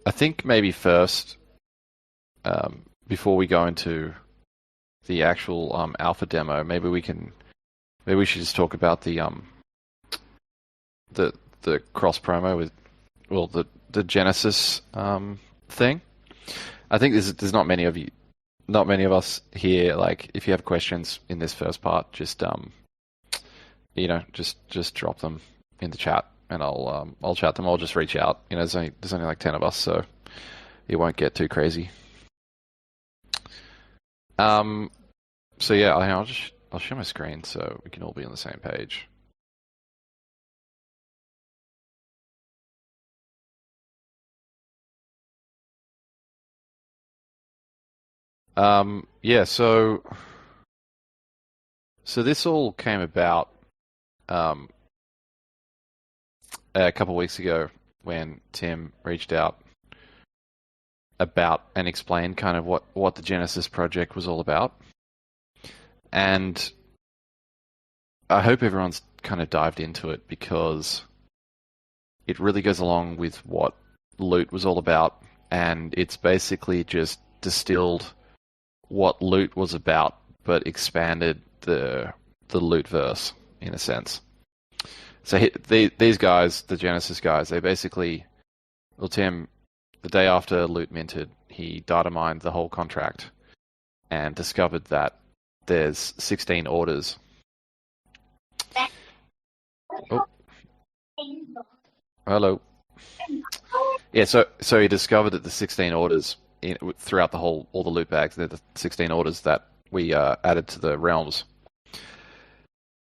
I think maybe first, before we go into the actual alpha demo, maybe we should just talk about the the cross promo with well the Genesis thing. I think there's not many of us here. Like, if you have questions in this first part, just just drop them in the chat, and I'll chat them. I'll just reach out. There's only like 10 of us, so it won't get too crazy. Um, so yeah, I'll share my screen so we can all be on the same page. Yeah, so this all came about um, a couple of weeks ago when Tim reached out about and explained kind of what the Genesis project was all about. And I hope everyone's kind of dived into it because it really goes along with what Loot was all about, and it's basically just distilled what Loot was about, but expanded the Loot verse in a sense. So these guys, the Genesis guys, they basically, well, Tim, the day after Loot minted, he data mined the whole contract and discovered that there's 16 orders. Oh, hello. Yeah, so he discovered that the 16 orders throughout all the loot bags, they're the 16 orders that we added to the realms.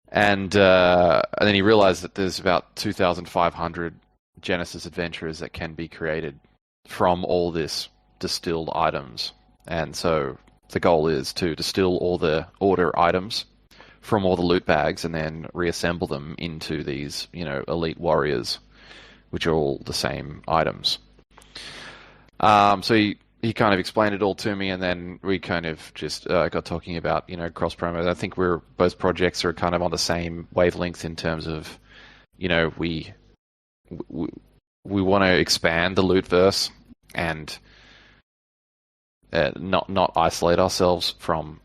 And then he realized that there's about 2,500 Genesis adventurers that can be created from all this distilled items. And so the goal is to distill all the order items from all the loot bags and then reassemble them into these, elite warriors, which are all the same items. So he kind of explained it all to me, and then we kind of just got talking about, cross promo. I think both projects are kind of on the same wavelength in terms of, we want to expand the loot verse and not isolate ourselves from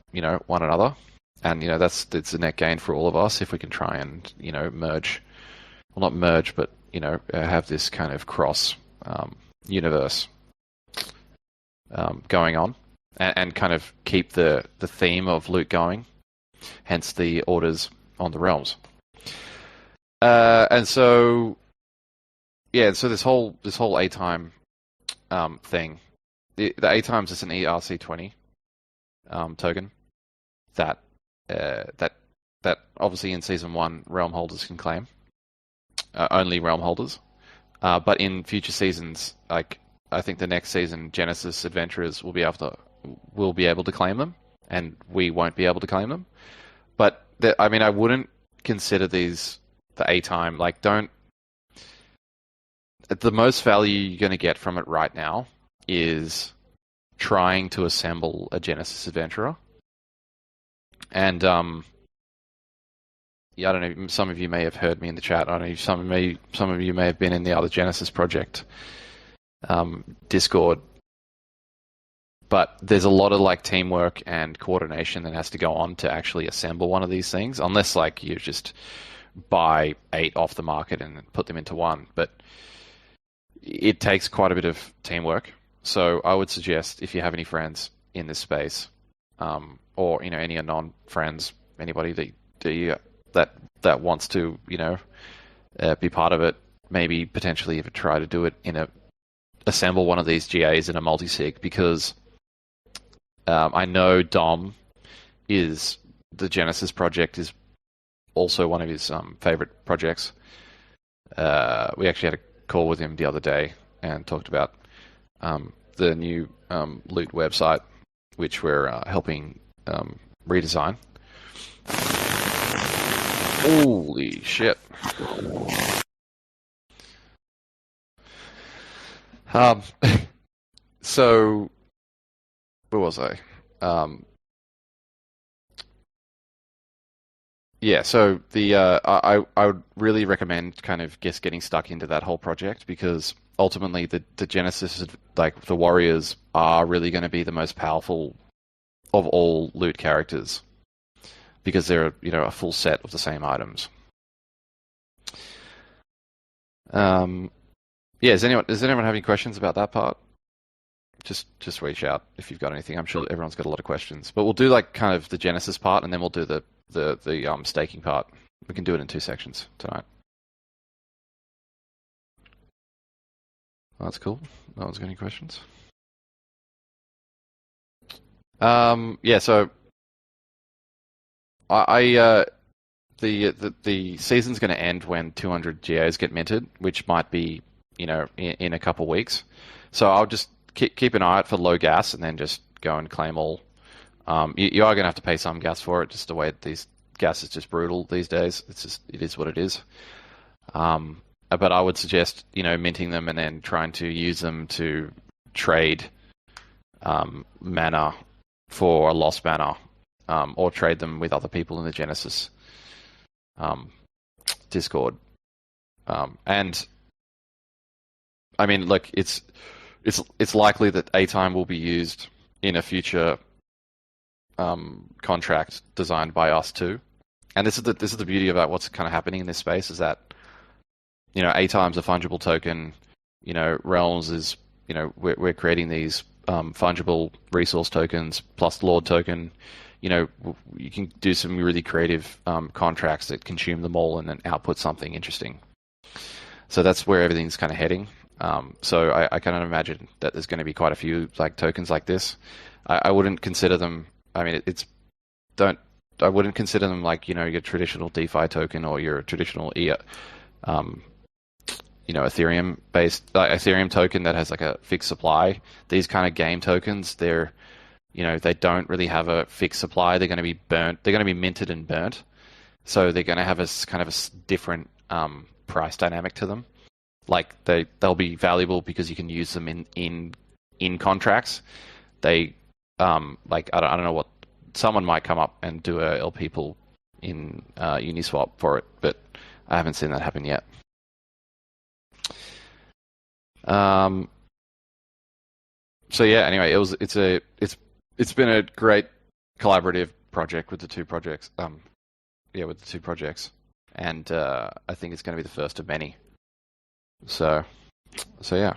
one another, and it's a net gain for all of us if we can try and merge, well, not merge, but have this kind of cross universe going on, and kind of keep the theme of loot going, hence the orders on the realms. And so yeah, so this whole A-Time thing, the A-Times is an ERC20 token that obviously in Season 1 realm holders can claim, only realm holders, but in future seasons, like I think the next season, Genesis adventurers will be able to claim them, and we won't be able to claim them. But I wouldn't consider these the A-Time. Like, don't. The most value you're going to get from it right now is trying to assemble a Genesis adventurer, and yeah, I don't know. Some of you may have heard me in the chat. I don't know. Some of you may have been in the other Genesis project Discord, but there's a lot of like teamwork and coordination that has to go on to actually assemble one of these things, unless like you just buy 8 off the market and put them into one. But it takes quite a bit of teamwork. So I would suggest, if you have any friends in this space, or any non-friends, anybody that wants to be part of it, maybe potentially even try to do it assemble one of these GAs in a multi-sig, because I know Dom is the Genesis project is also one of his favorite projects. We actually had a call with him the other day and talked about the new loot website, which we're helping redesign. Holy shit. So, where was I? Yeah, so I would really recommend kind of just getting stuck into that whole project, because ultimately the Genesis, like the warriors, are really going to be the most powerful of all loot characters because they're a full set of the same items. Yeah, does anyone have any questions about that part? Just reach out if you've got anything. I'm sure everyone's got a lot of questions, but we'll do like kind of the Genesis part, and then we'll do the staking part. We can do it in 2 sections tonight. That's cool. No one's got any questions. Yeah. So the season's going to end when 200 GAs get minted, which might be in a couple of weeks. So I'll just keep an eye out for low gas, and then just go and claim all. You are going to have to pay some gas for it, just the way these gas is just brutal these days. It is what it is. But I would suggest minting them and then trying to use them to trade mana for a lost mana, or trade them with other people in the Genesis Discord. And I mean, look, it's likely that A-Time will be used in a future contract designed by us too. And this is the beauty about what's kind of happening in this space, is that A-Time's a fungible token. Realms is we're creating these fungible resource tokens plus Lord token. You can do some really creative contracts that consume them all and then output something interesting. So that's where everything's kind of heading. So I kind of imagine that there's going to be quite a few like tokens like this. I wouldn't consider them. I mean, I wouldn't consider them like your traditional DeFi token or your traditional Ethereum based Ethereum token that has like a fixed supply. These kind of game tokens, they don't really have a fixed supply. They're going to be burnt. They're going to be minted and burnt. So they're going to have a kind of a different price dynamic to them. Like they'll be valuable because you can use them in contracts. They like I don't know what, someone might come up and do a LP pool in Uniswap for it, but I haven't seen that happen yet. So yeah, anyway, it's been a great collaborative project with the 2 projects. With the 2 projects, and I think it's going to be the first of many. So yeah.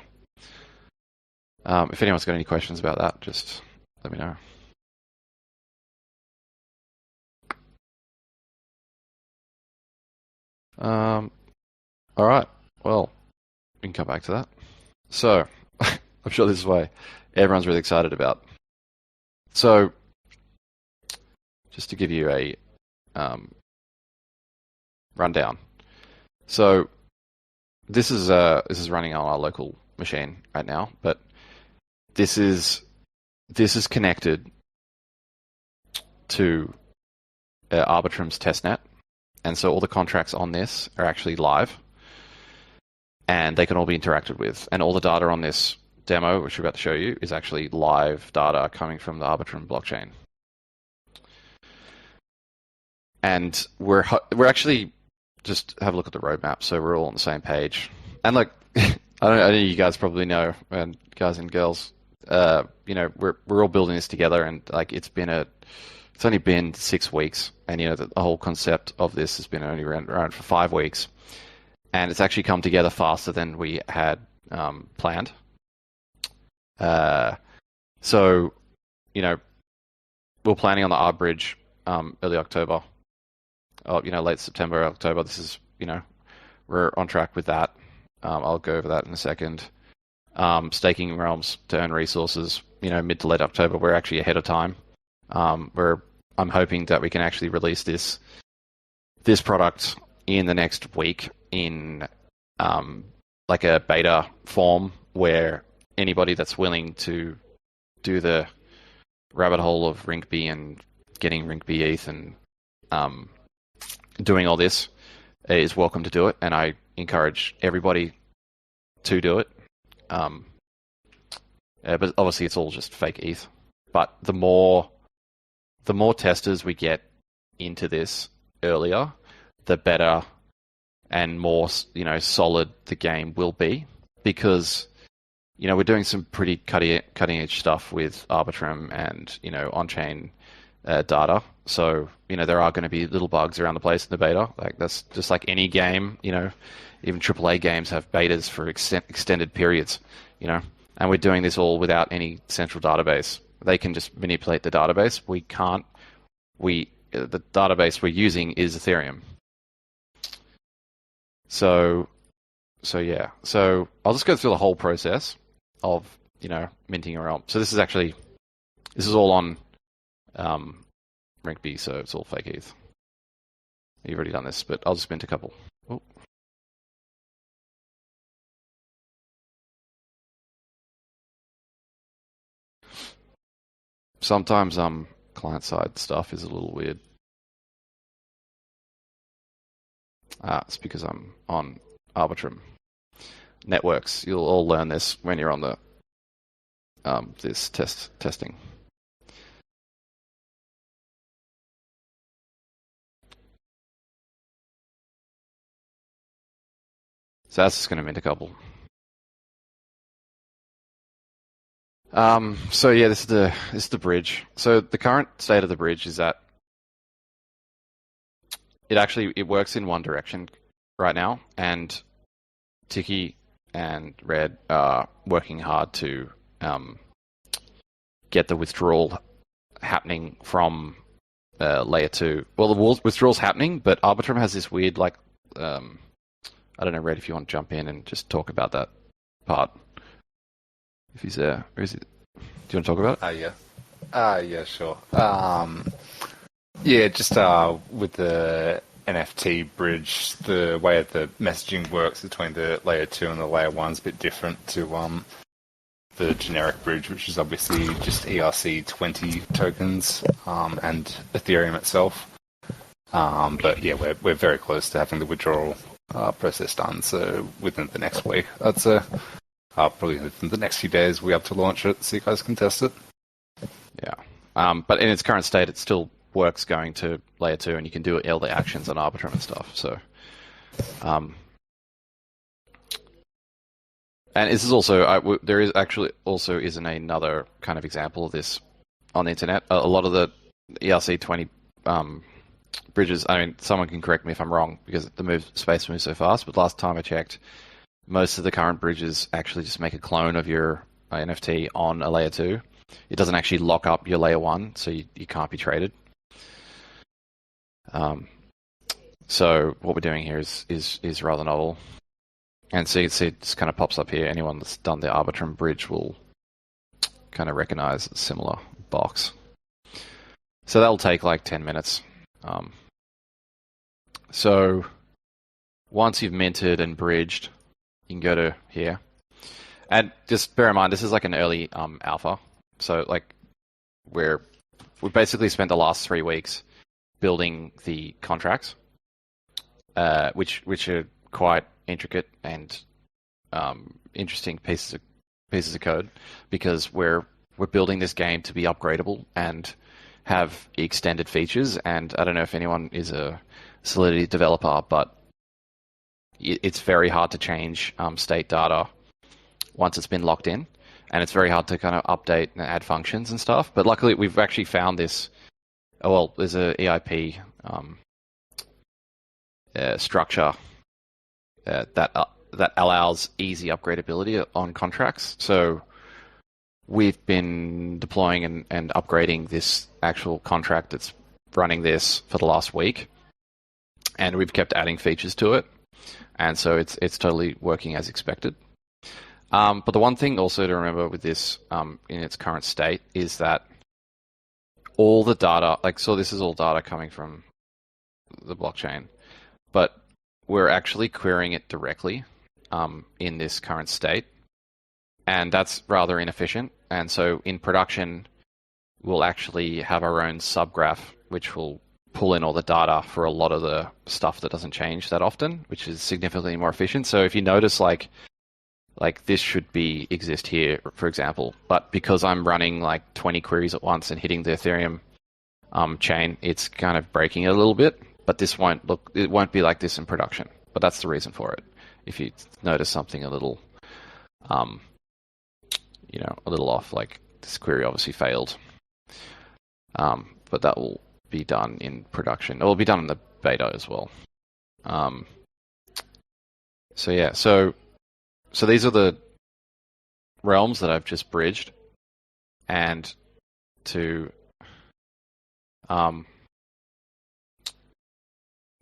If anyone's got any questions about that, just let me know. All right. Well, we can come back to that. So, I'm sure this is why everyone's really excited about. So, just to give you a rundown. So, this is running on our local machine right now, but this is connected to Arbitrum's testnet, and so all the contracts on this are actually live, and they can all be interacted with, and all the data on this demo, which we're about to show you, is actually live data coming from the Arbitrum blockchain. And we're actually, just have a look at the roadmap, so we're all on the same page. And like, I know you guys probably know, and guys and girls, we're all building this together, and like it's only been 6 weeks, and the whole concept of this has been only around for 5 weeks, and it's actually come together faster than we had planned. So, we're planning on the Arb Bridge early October, or late September, October. This is we're on track with that. I'll go over that in a second. Staking realms to earn resources, mid to late October. We're actually ahead of time. I'm hoping that we can actually release this product in the next week in like a beta form, where anybody that's willing to do the rabbit hole of Rinkeby and getting Rinkeby ETH and doing all this is welcome to do it, and I encourage everybody to do it. But obviously it's all just fake ETH. But the more testers we get into this earlier, the better and more solid the game will be. because we're doing some pretty cutting edge stuff with Arbitrum and on-chain data. So there are going to be little bugs around the place in the beta. Like that's just like any game. Even AAA games have betas for extended periods. And we're doing this all without any central database. They can just manipulate the database. We can't. The database we're using is Ethereum. So yeah. So I'll just go through the whole process of minting a realm. So this is all on Rinkeby, so it's all fake ETH. You've already done this, but I'll just mint a couple. Oh. Sometimes client side stuff is a little weird. It's because I'm on Arbitrum networks. You'll all learn this when you're on the this testing. So that's just going to mint a couple. So yeah, this is the bridge. So the current state of the bridge is that it works in one direction right now, and Tiki and Red are working hard to get the withdrawal happening from layer 2. Well, the withdrawal's happening, but Arbitrum has this weird I don't know, Red, if you want to jump in and just talk about that part. If he's there. Or is it? Do you want to talk about it? Yeah, sure. Just with the NFT bridge, the way the messaging works between the layer 2 and the layer 1 is a bit different to the generic bridge, which is obviously just ERC20 tokens and Ethereum itself. But yeah, we're very close to having the withdrawal process done. So within the next week, I'd say. Probably within the next few days, we have to launch it so you guys can test it. Yeah. But in its current state, it still works going to layer 2, and you can do all the actions on Arbitrum and stuff. So, and this is also there is actually also isn't another kind of example of this on the internet. A lot of the ERC20 bridges. I mean, someone can correct me if I'm wrong because the space moves so fast. But last time I checked, most of the current bridges actually just make a clone of your NFT on a layer 2. It doesn't actually lock up your layer 1, so you can't be traded. So what we're doing here is rather novel. And so you can see it just kind of pops up here. Anyone that's done the Arbitrum bridge will kind of recognize a similar box. So that'll take like 10 minutes. So once you've minted and bridged, you can go to here. And just bear in mind, this is like an early alpha. So like we basically spent the last 3 weeks building the contracts, which are quite intricate and interesting pieces of code, because we're building this game to be upgradable and have extended features. And I don't know if anyone is a Solidity developer, but it's very hard to change state data once it's been locked in, and it's very hard to kind of update and add functions and stuff. But luckily, we've actually found this. Well, there's a EIP structure that allows easy upgradability on contracts. So we've been deploying and upgrading this actual contract that's running this for the last week, and we've kept adding features to it. And so it's totally working as expected. But the one thing also to remember with this in its current state is that all the data, so this is all data coming from the blockchain, but we're actually querying it directly in this current state. And that's rather inefficient. And so in production, we'll actually have our own subgraph, which will pull in all the data for a lot of the stuff that doesn't change that often, which is significantly more efficient. So if you notice, like this should exist here, for example, but because I'm running like 20 queries at once and hitting the Ethereum chain, it's kind of breaking it a little bit. But it won't be like this in production. But that's the reason for it. If you notice something a little a little off. Like this query obviously failed, but that will be done in production. It will be done in the beta as well. So yeah, so these are the realms that I've just bridged, and to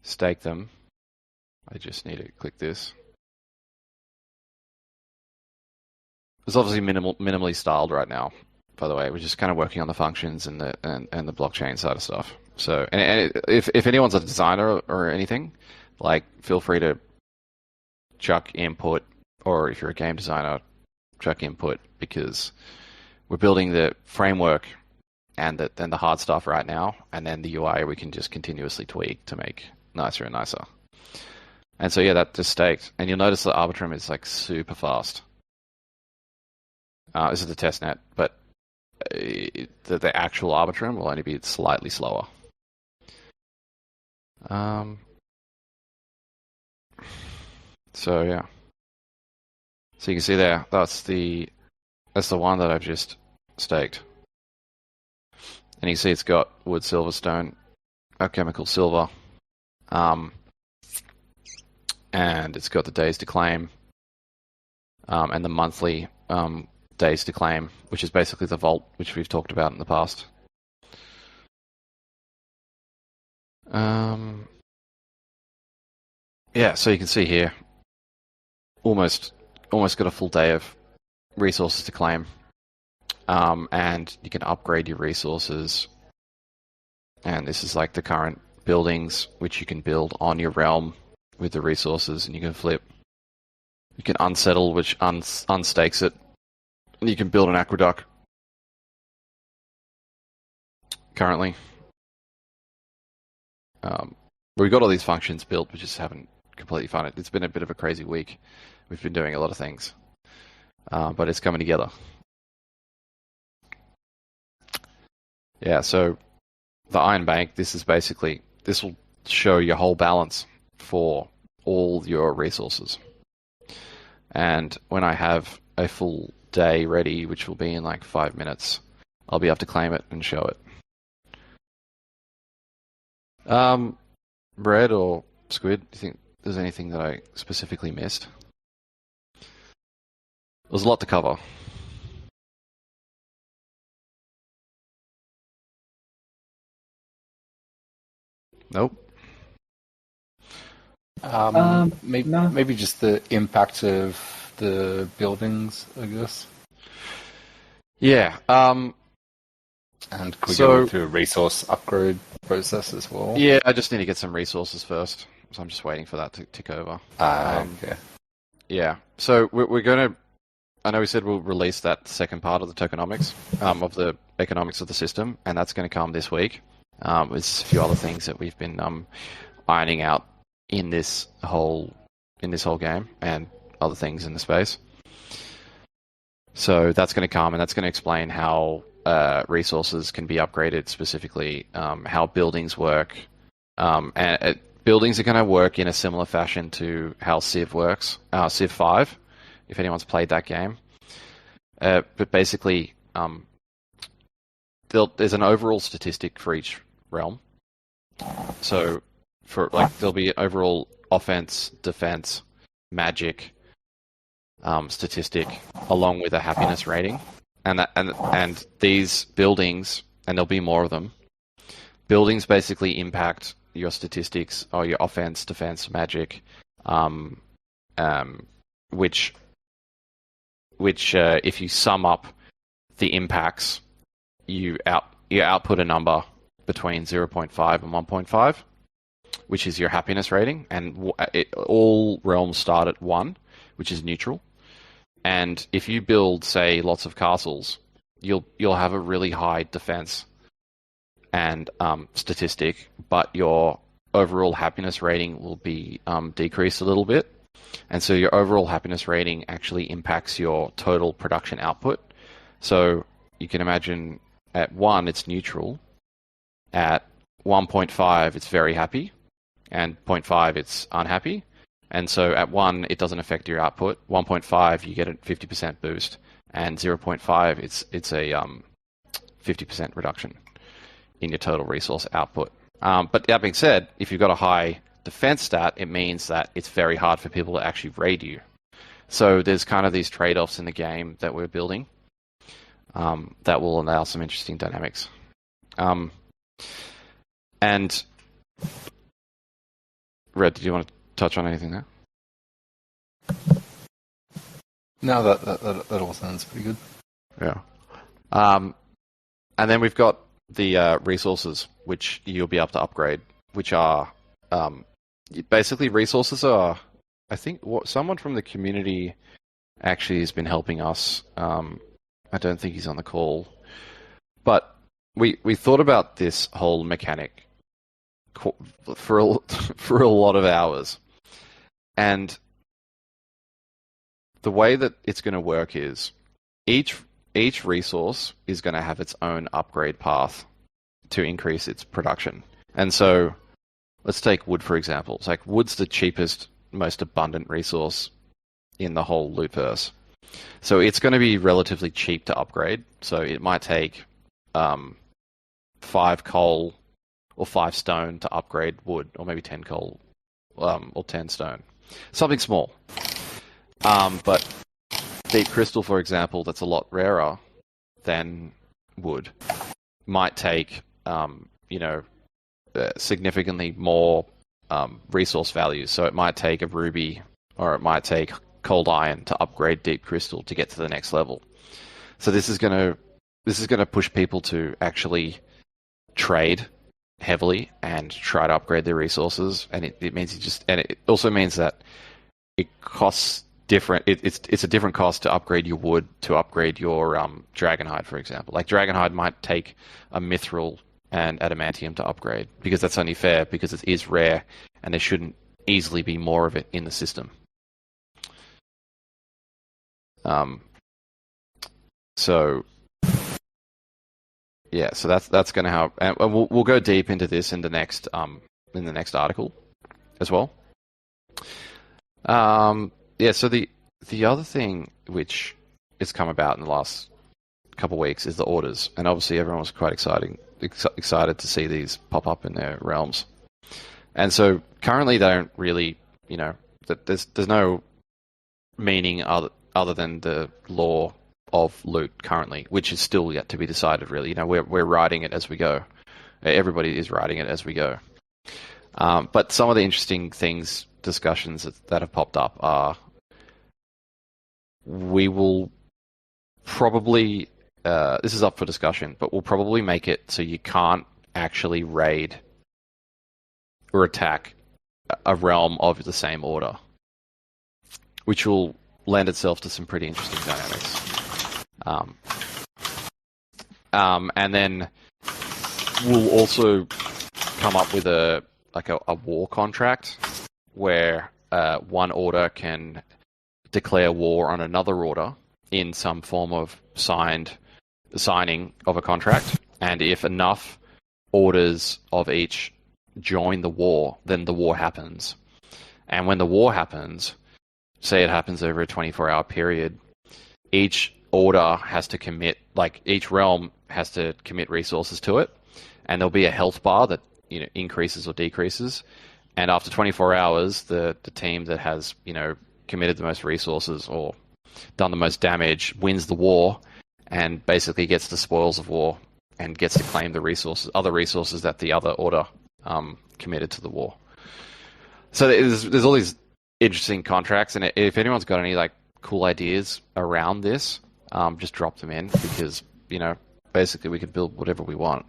stake them, I just need to click this. It's obviously minimally styled right now. By the way, we're just kind of working on the functions and the blockchain side of stuff. So, and if anyone's a designer or anything, like, feel free to chuck input, or if you're a game designer, chuck input, because we're building the framework and then the hard stuff right now, and then the UI we can just continuously tweak to make nicer and nicer. And so yeah, that just staked, and you'll notice the Arbitrum is like super fast. This is the testnet, but the actual Arbitrum will only be slightly slower. So yeah, so you can see there, that's the one that I've just staked, and you can see it's got wood, silver, stone, alchemical silver, and it's got the days to claim, and the monthly days to claim, which is basically the vault, which we've talked about in the past. Yeah, so you can see here, almost got a full day of resources to claim, and you can upgrade your resources. And this is like the current buildings, which you can build on your realm with the resources, and you can flip. You can unsettle, which unstakes it. And you can build an aqueduct currently. We've got all these functions built, we just haven't completely found it. It's been a bit of a crazy week. We've been doing a lot of things, but it's coming together. Yeah, so the Iron Bank, this will show your whole balance for all your resources. And when I have a full day ready, which will be in like 5 minutes, I'll be able to claim it and show it. Red or Squid, do you think there's anything that I specifically missed? There's a lot to cover. Nope. Maybe just the impact of the buildings, I guess. Yeah. And could we go through a resource upgrade process as well? Yeah, I just need to get some resources first, so I'm just waiting for that to tick over. Okay. Yeah. So we're going to. I know we said we'll release that second part of the tokenomics, of the economics of the system, and that's going to come this week. There's a few other things that we've been ironing out in this whole game, and other things in the space. So that's going to come, and that's going to explain how resources can be upgraded, specifically how buildings work. And buildings are going to work in a similar fashion to how Civ works, Civ 5, if anyone's played that game. But basically, there's an overall statistic for each realm. So there'll be overall offense, defense, magic statistic, along with a happiness rating. And these buildings, and there'll be more of them, buildings basically impact your statistics, or your offense, defense, magic, which if you sum up the impacts, you output a number between 0.5 and 1.5, which is your happiness rating, and all realms start at 1, which is neutral. And if you build, say, lots of castles, you'll have a really high defense and statistic, but your overall happiness rating will be decreased a little bit. And so your overall happiness rating actually impacts your total production output. So you can imagine at 1, it's neutral. At 1.5, it's very happy. And 0.5, it's unhappy. And so at 1, it doesn't affect your output. 1.5, you get a 50% boost, and 0.5, it's a 50% reduction in your total resource output. But that being said, if you've got a high defense stat, it means that it's very hard for people to actually raid you. So there's kind of these trade-offs in the game that we're building that will allow some interesting dynamics. And Red, did you want to touch on anything there? No, that all sounds pretty good. Yeah. And then we've got the resources, which you'll be able to upgrade, which are basically resources are, I think, what someone from the community actually has been helping us. I don't think he's on the call, but we thought about this whole mechanic for a lot of hours, and the way that it's going to work is each resource is going to have its own upgrade path to increase its production. And so let's take wood, for example. It's like wood's the cheapest, most abundant resource in the whole lootverse. So it's going to be relatively cheap to upgrade. So it might take 5 coal or 5 stone to upgrade wood, or maybe 10 coal or 10 stone. Something small. But deep crystal, for example, that's a lot rarer than wood, might take significantly more resource value. So it might take a ruby, or it might take cold iron to upgrade deep crystal to get to the next level. So this is going to push people to actually trade heavily and try to upgrade their resources, and it means it also means that it costs different. It's a different cost to upgrade your wood, to upgrade your dragonhide, for example. Like dragonhide might take a mithril and adamantium to upgrade, because that's only fair, because it is rare and there shouldn't easily be more of it in the system. So that's going to help, and we'll go deep into this in the next article as well. So the other thing which has come about in the last couple of weeks is the orders, and obviously everyone was quite excited to see these pop up in their realms. And so currently they don't really, there's no meaning other than the law of loot currently, which is still yet to be decided. Really, we're writing it as we go. Everybody is writing it as we go. But some of the interesting discussions that have popped up are, we will probably, this is up for discussion, but we'll probably make it so you can't actually raid or attack a realm of the same order, which will lend itself to some pretty interesting dynamics. And then we'll also come up with a war contract where one order can declare war on another order in some form of signing of a contract, and if enough orders of each join the war, then the war happens. And when the war happens, say it happens over a 24-hour period, each order has to commit, each realm has to commit resources to it, and there'll be a health bar that increases or decreases. And after 24 hours, the team that has committed the most resources or done the most damage wins the war, and basically gets the spoils of war and gets to claim the other resources that the other order committed to the war. So there's all these interesting contracts, and if anyone's got any cool ideas around this, just drop them in, because basically we can build whatever we want,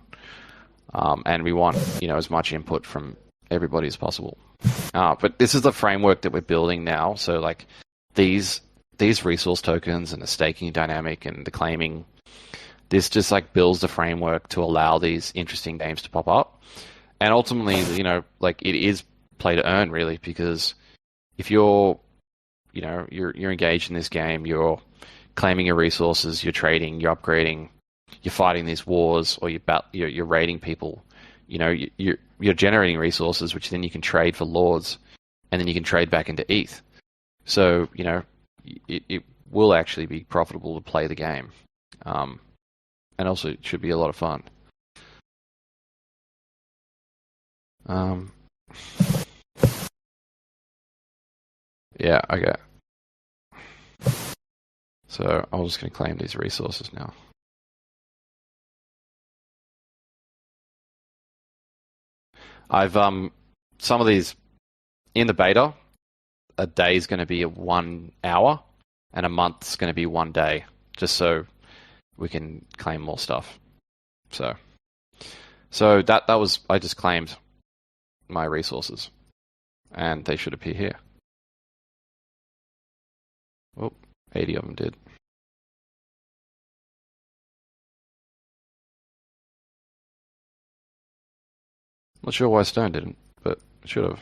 and we want as much input from everybody as possible. But this is the framework that we're building now. So these resource tokens and the staking dynamic and the claiming, this just builds the framework to allow these interesting games to pop up. And ultimately, it is play to earn, really, because if you're engaged in this game, you're claiming your resources, you're trading, you're upgrading, you're fighting these wars, or you're raiding people. You're generating resources, which then you can trade for lords, and then you can trade back into ETH. So, it will actually be profitable to play the game. And also it should be a lot of fun. Yeah, okay. So I'm just going to claim these resources now. I've some of these in the beta. A day is going to be 1 hour, and a month's going to be 1 day, just so we can claim more stuff. So that was, I just claimed my resources, and they should appear here. Oh, 80 of them did. Not sure why Stone didn't, but it should have.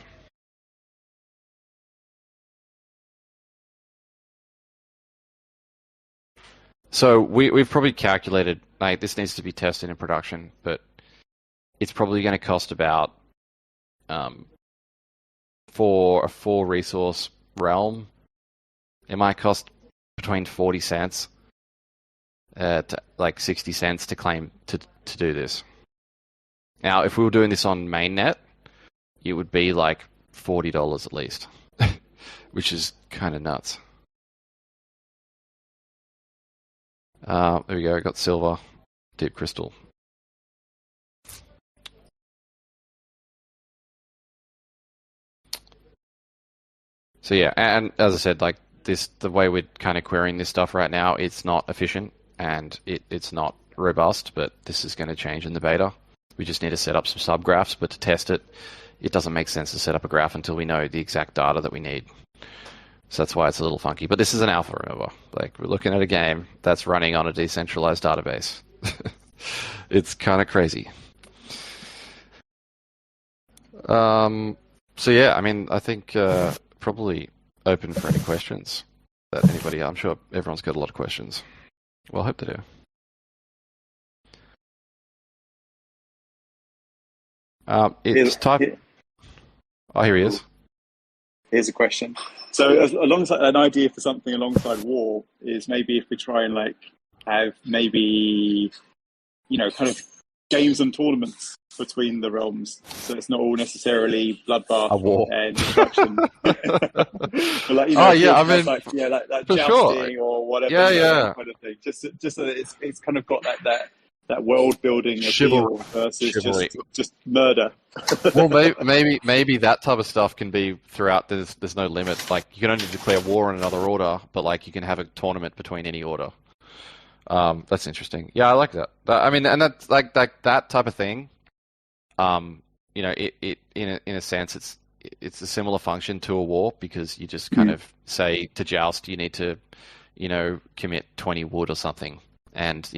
So we've probably calculated, like, this needs to be tested in production, but it's probably going to cost about, for a 4 resource realm, it might cost between 40 cents to like 60 cents to claim to do this. Now, if we were doing this on mainnet, it would be like $40 at least, which is kind of nuts. There we go. Got silver, deep crystal. So yeah, and as I said, like this, the way we're kind of querying this stuff right now, it's not efficient and it's not robust. But this is going to change in the beta. We just need to set up some subgraphs, but to test it, it doesn't make sense to set up a graph until we know the exact data that we need. So that's why it's a little funky. But this is an alpha, remember. Like, we're looking at a game that's running on a decentralized database. It's kind of crazy. So yeah, I mean, I think probably open for any questions that anybody. I'm sure everyone's got a lot of questions. Well, I hope they do. It's type. Oh, here he is. Here's a question. So, alongside an idea for something alongside war is maybe if we try and like have maybe, kind of games and tournaments between the realms, so it's not all necessarily bloodbath a war and destruction. But like, oh yeah, I mean, like for jousting sure. or whatever. Yeah. Kind of thing. Just so that it's kind of got that world building appeal versus just murder. Well, maybe that type of stuff can be throughout. There's no limit. Like, you can only declare war on another order, but like you can have a tournament between any order. That's interesting. Yeah, I like that. I mean, and that's like that type of thing. It in a sense it's a similar function to a war, because you just kind of say to joust you need to, commit 20 wood or something, and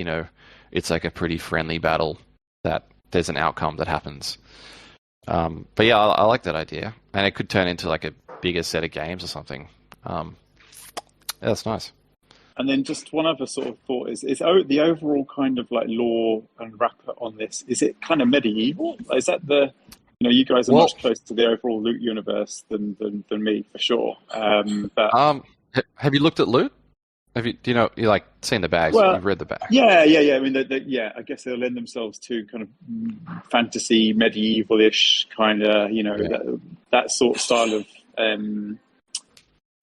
it's like a pretty friendly battle that there's an outcome that happens. But yeah, I like that idea, and it could turn into like a bigger set of games or something. Yeah, that's nice. And then just one other sort of thought is the overall kind of like lore and wrapper on this, is it kind of medieval? Is that you guys are much closer to the overall Loot universe than me, for sure. But have you looked at Loot? You like seen the bags? Well, you've read the bag. Yeah. I mean, I guess they'll lend themselves to kind of fantasy, medieval-ish kind of, that sort of style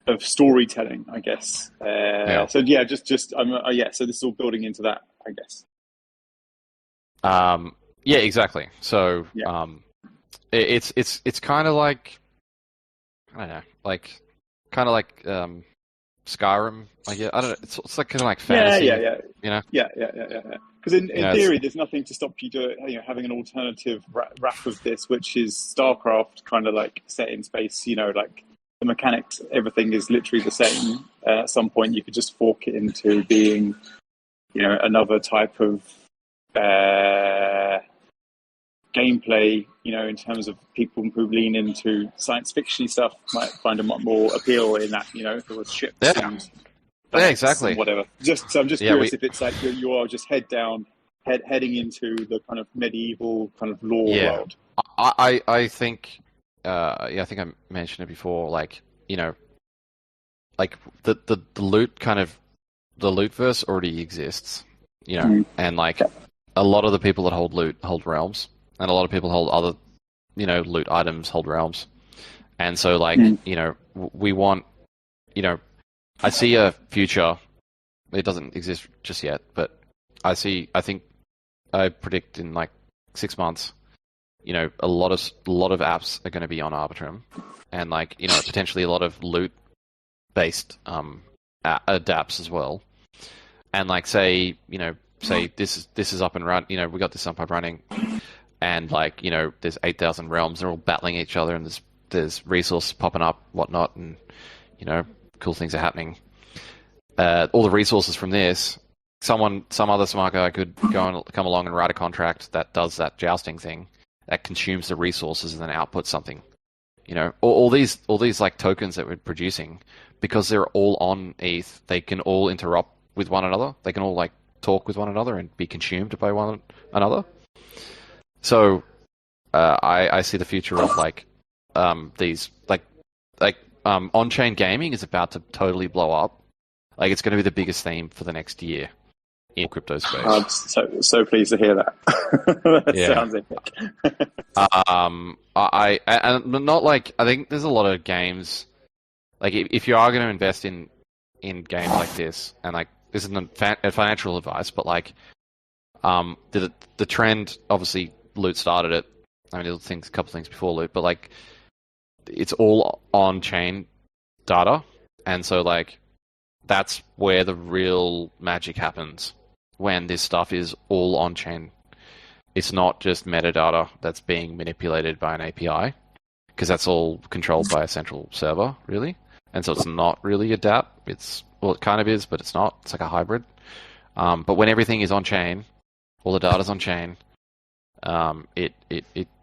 of storytelling, I guess. So yeah, just so this is all building into that, I guess. Yeah, exactly. So it's kind of like, I don't know, like kind of like Skyrim. I don't know. It's like kind of like fantasy. Yeah. Yeah. Because in theory, there's nothing to stop you having an alternative wrap of this, which is StarCraft, kind of like set in space. Like the mechanics, everything is literally the same. At some point, you could just fork it into being, another type of gameplay. In terms of people who lean into science fiction stuff, might find a lot more appeal in that. If there was ships and exactly, and whatever. I'm just curious if it's like you are just heading into the kind of medieval kind of lore world. I think I think I mentioned it before. Like, like the loot the lootverse already exists, and like a lot of the people that hold loot hold realms, and a lot of people hold other, loot items hold realms, and so like we want, I see a future. It doesn't exist just yet, but I predict in like 6 months, a lot of apps are going to be on Arbitrum, and like potentially a lot of loot based adapts as well. And like say this is up and run. We got this up and running, and like there's 8,000 realms. They're all battling each other, and there's resources popping up, whatnot, and cool things are happening. All the resources from this, some other smart guy could come along and write a contract that does that jousting thing, that consumes the resources and then outputs something. All these like tokens that we're producing, because they're all on ETH, they can all interop with one another. They can all like talk with one another and be consumed by one another. So I see the future of like these like on-chain gaming is about to totally blow up. Like it's going to be the biggest theme for the next year in crypto space. I'm so pleased to hear that. That sounds epic. And not like, I think there's a lot of games, like if you are going to invest in games like this, and like this isn't financial advice, but like the trend, obviously Loot started it. I mean, a couple things before Loot, but like it's all on-chain data, and so like that's where the real magic happens, when this stuff is all on-chain. It's not just metadata that's being manipulated by an API, because that's all controlled by a central server, really. And so it's not really a dApp. It kind of is, but it's not. It's like a hybrid. But when everything is on-chain, all the data's on-chain, it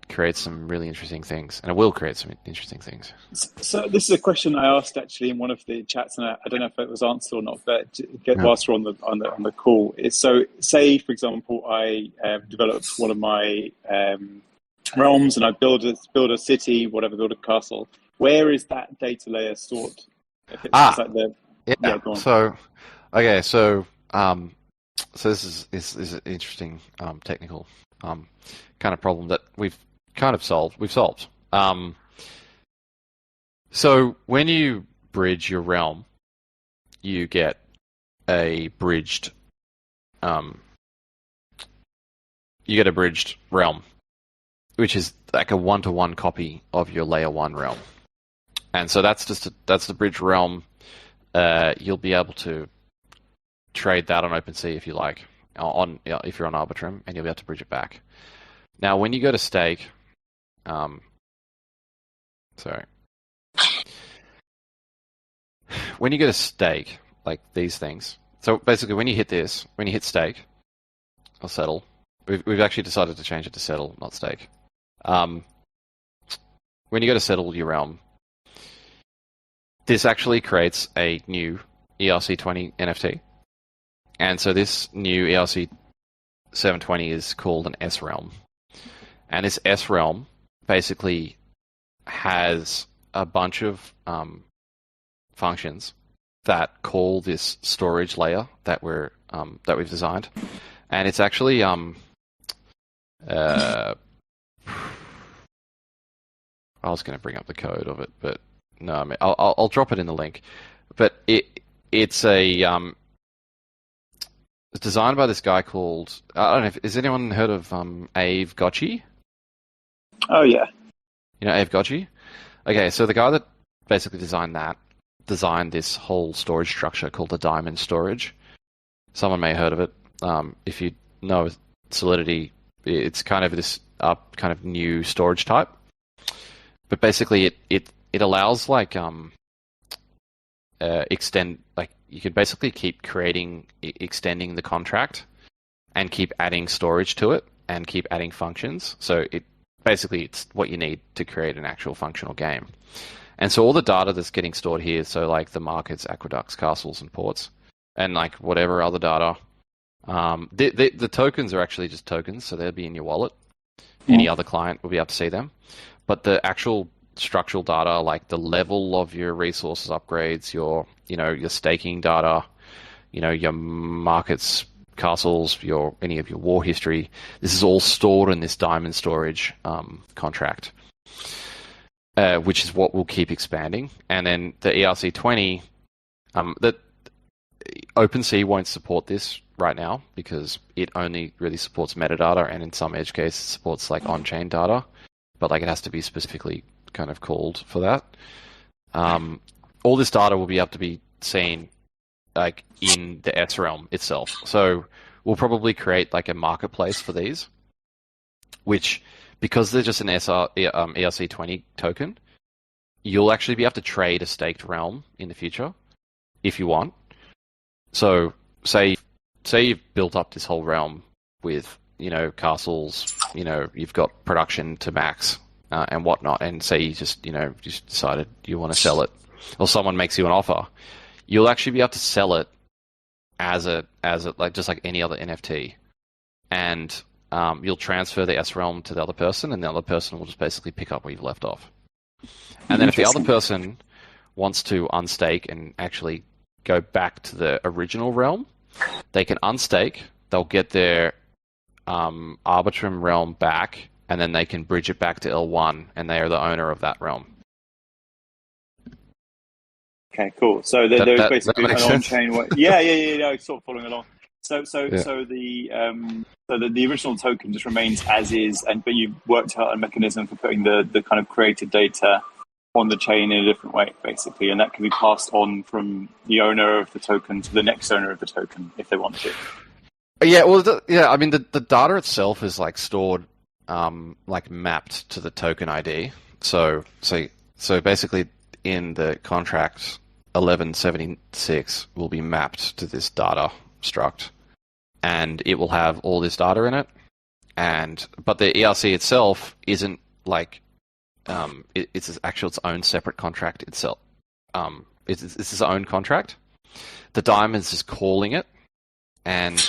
creates some really interesting things, and it will create some interesting things. So this is a question I asked actually in one of the chats, and I don't know if it was answered or not. But whilst we're on the call, so say for example, I developed one of my realms, and I build a city, whatever, build a castle. Where is that data layer stored? If it's like go on. So okay, so this is an interesting technical kind of problem that we've kind of solved. We've solved. So when you bridge your realm, you get a bridged realm, which is like a 1-to-1 copy of your layer 1 realm. And so that's the bridge realm. You'll be able to trade that on OpenSea if you like, if you're on Arbitrum, and you'll be able to bridge it back. Now, when you go to stake, when you go to stake, like these things. So basically, when you hit stake or settle, we've actually decided to change it to settle, not stake. When you go to settle your realm, this actually creates a new ERC20 NFT. And so this new ERC720 is called an S realm. And this S realm basically has a bunch of functions that call this storage layer that we've designed. And it's actually I was going to bring up the code of it, but no, I mean, I'll drop it in the link. But it's it's designed by this guy called, I don't know, has anyone heard of Aave Gotchi? Oh yeah. You know Aave Gotchi? Okay, so the guy that basically designed this whole storage structure called the Diamond Storage. Someone may have heard of it. If you know Solidity, it's kind of this kind of new storage type. But basically, it allows like extend, like you can basically keep extending the contract and keep adding storage to it and keep adding functions. So it's what you need to create an actual functional game. And so all the data that's getting stored here, so like the markets, aqueducts, castles, and ports, and like whatever other data, the tokens are actually just tokens, so they'll be in your wallet. Any other client will be able to see them. But the actual structural data, like the level of your resources upgrades, your staking data, your markets, castles, any of your war history. This is all stored in this diamond storage contract, which is what will keep expanding. And then the ERC20, that OpenSea won't support this right now because it only really supports metadata, and in some edge cases supports like on-chain data, but like it has to be specifically kind of called for that. All this data will be able to be seen like in the S realm itself. So we'll probably create like a marketplace for these, which, because they're just an ERC20 token, you'll actually be able to trade a staked realm in the future if you want. So say you've built up this whole realm with, castles, you've got production to max and whatnot, and say you just decided you want to sell it, or someone makes you an offer, you'll actually be able to sell it as a like just like any other NFT, and you'll transfer the S realm to the other person, and the other person will just basically pick up where you've left off. And then if the other person wants to unstake and actually go back to the original realm, they can unstake, they'll get their Arbitrum realm back, and then they can bridge it back to L1, and they are the owner of that realm. Okay, cool. So there's basically an on-chain way. Yeah, sort of following along. So the original token just remains as is, but you worked out a mechanism for putting the kind of created data on the chain in a different way, basically, and that can be passed on from the owner of the token to the next owner of the token if they want to. Yeah, well, I mean, the data itself is like stored, like mapped to the token ID. So basically, in the contract, 1176 will be mapped to this data struct, and it will have all this data in it. But the ERC itself isn't like it's actually its own separate contract itself. It's its own contract. The diamond is just calling it, and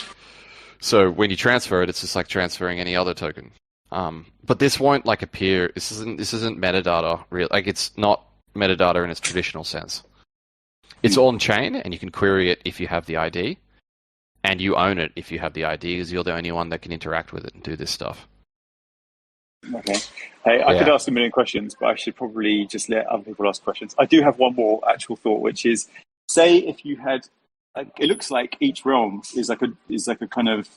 so when you transfer it, it's just like transferring any other token. But this won't like appear. This isn't metadata. Real, like it's not metadata in its traditional sense. It's on chain, and you can query it if you have the ID, and you own it if you have the ID, because you're the only one that can interact with it and do this stuff. Okay. Hey, I could ask a million questions, but I should probably just let other people ask questions. I do have one more actual thought, which is, say if you had, it looks like each realm is like a kind of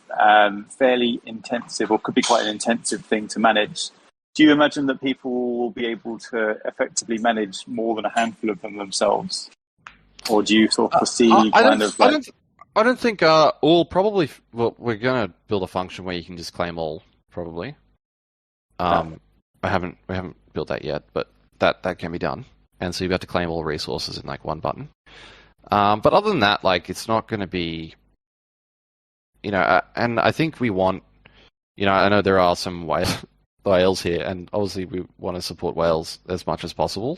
fairly intensive, or could be quite an intensive thing to manage. Do you imagine that people will be able to effectively manage more than a handful of them themselves, or do you sort of foresee I don't think all probably. Well, we're going to build a function where you can just claim all, probably. We haven't built that yet, but that can be done. And so you have to claim all resources in like one button. But other than that, like it's not going to be, and I think we want, I know there are some whales here, and obviously we want to support whales as much as possible.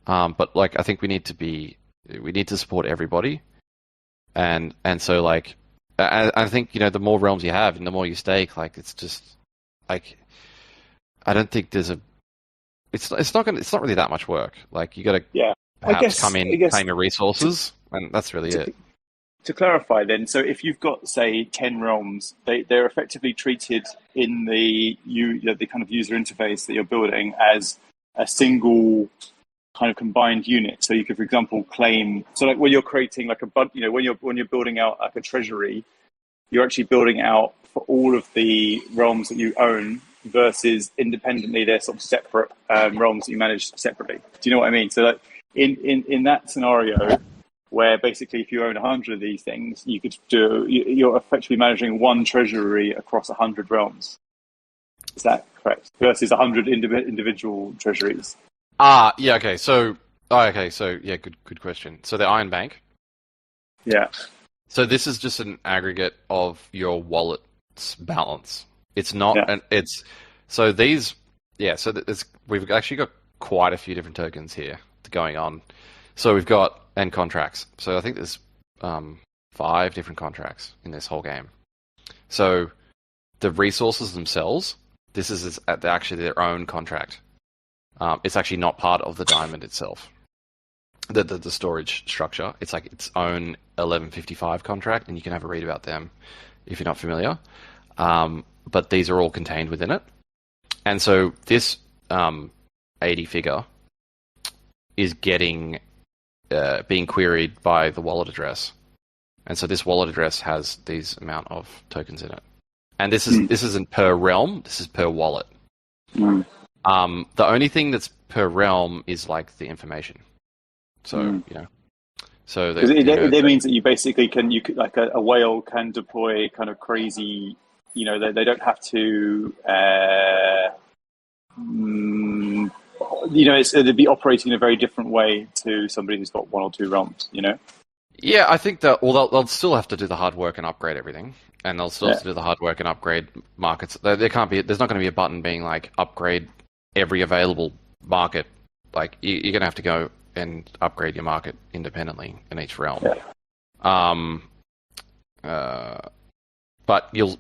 But like I think we need to support everybody, and so like I think the more realms you have and the more you stake, like it's just like. I don't think there's it's not really that much work. Like you got to perhaps come in, claim your resources, and that's really it. To clarify, then, so if you've got say 10 realms, they're effectively treated in the kind of user interface that you're building as a single kind of combined unit. So you could, for example, claim. So like when you're creating like when you're building out like a treasury, you're actually building out for all of the realms that you own. Versus independently, they're sort of separate realms that you manage separately. Do you know what I mean? So, like in that scenario, where basically if you own 100 of these things, you're effectively managing one treasury across 100 realms. Is that correct? Versus 100 individual treasuries. Yeah. Okay. So, yeah, good question. So the Iron Bank. Yeah. So this is just an aggregate of your wallet's balance. It's not, and it's so these, So we've actually got quite a few different tokens here going on. So we've got contracts. So I think there's 5 different contracts in this whole game. So the resources themselves, this is actually their own contract, It's actually not part of the diamond itself. The storage structure. It's like its own 1155 contract, and you can have a read about them if you're not familiar. But these are all contained within it. And so this 80 figure is getting being queried by the wallet address. And so this wallet address has these amount of tokens in it. And this isn't per realm, this is per wallet. The only thing that's per realm is like the information. So so that means that you basically could like a whale can deploy kind of crazy. They don't have to. They'd be operating in a very different way to somebody who's got one or two realms. Yeah, I think that. Well, they'll still have to do the hard work and upgrade everything, and they'll still have to do the hard work and upgrade markets. There can't be. There's not going to be a button being like upgrade every available market. Like you're going to have to go and upgrade your market independently in each realm. But you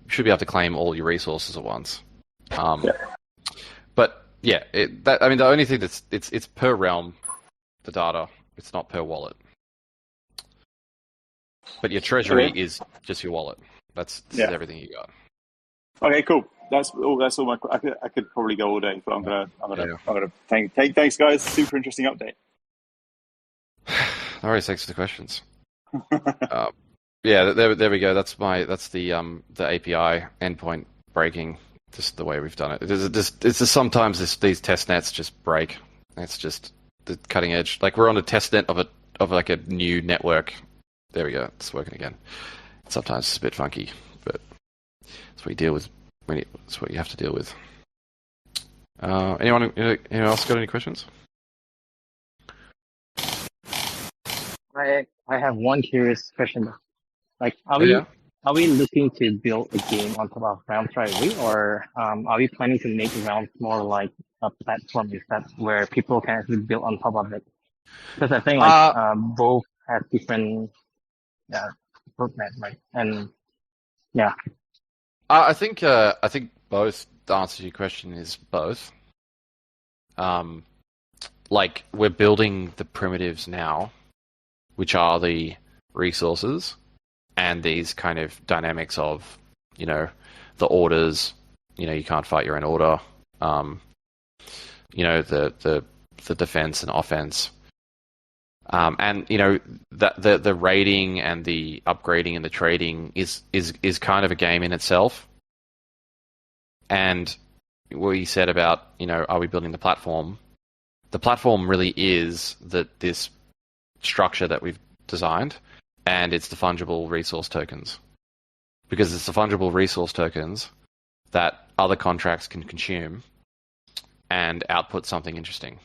should be able to claim all your resources at once. But yeah, the only thing it's per realm, the data. It's not per wallet. But your treasury is just your wallet. This is everything you got. Okay, cool. That's all. I could probably go all day, but I'm gonna thanks guys. Super interesting update. All right, thanks for the questions. There we go. That's the API endpoint breaking. Just the way we've done it. It's just sometimes these test nets just break. It's just the cutting edge. Like we're on a test net of like a new network. There we go. It's working again. Sometimes it's a bit funky, but that's what you deal with. That's what you have to deal with. Anyone else got any questions? I have one curious question. Like, are we looking to build a game on top of Realms right away, or are we planning to make Realms more like a platform? Is that where people can actually build on top of it? Because I think both have different roadmap, right? And yeah. I think both. The answer to your question is both. Like we're building the primitives now, which are the resources and these kind of dynamics of, the orders. You can't fight your own order. The defense and offense. And the raiding and the upgrading and the trading is kind of a game in itself. And what you said about are we building the platform? The platform really is this structure that we've designed, and it's the fungible resource tokens, because it's the fungible resource tokens that other contracts can consume and output something interesting.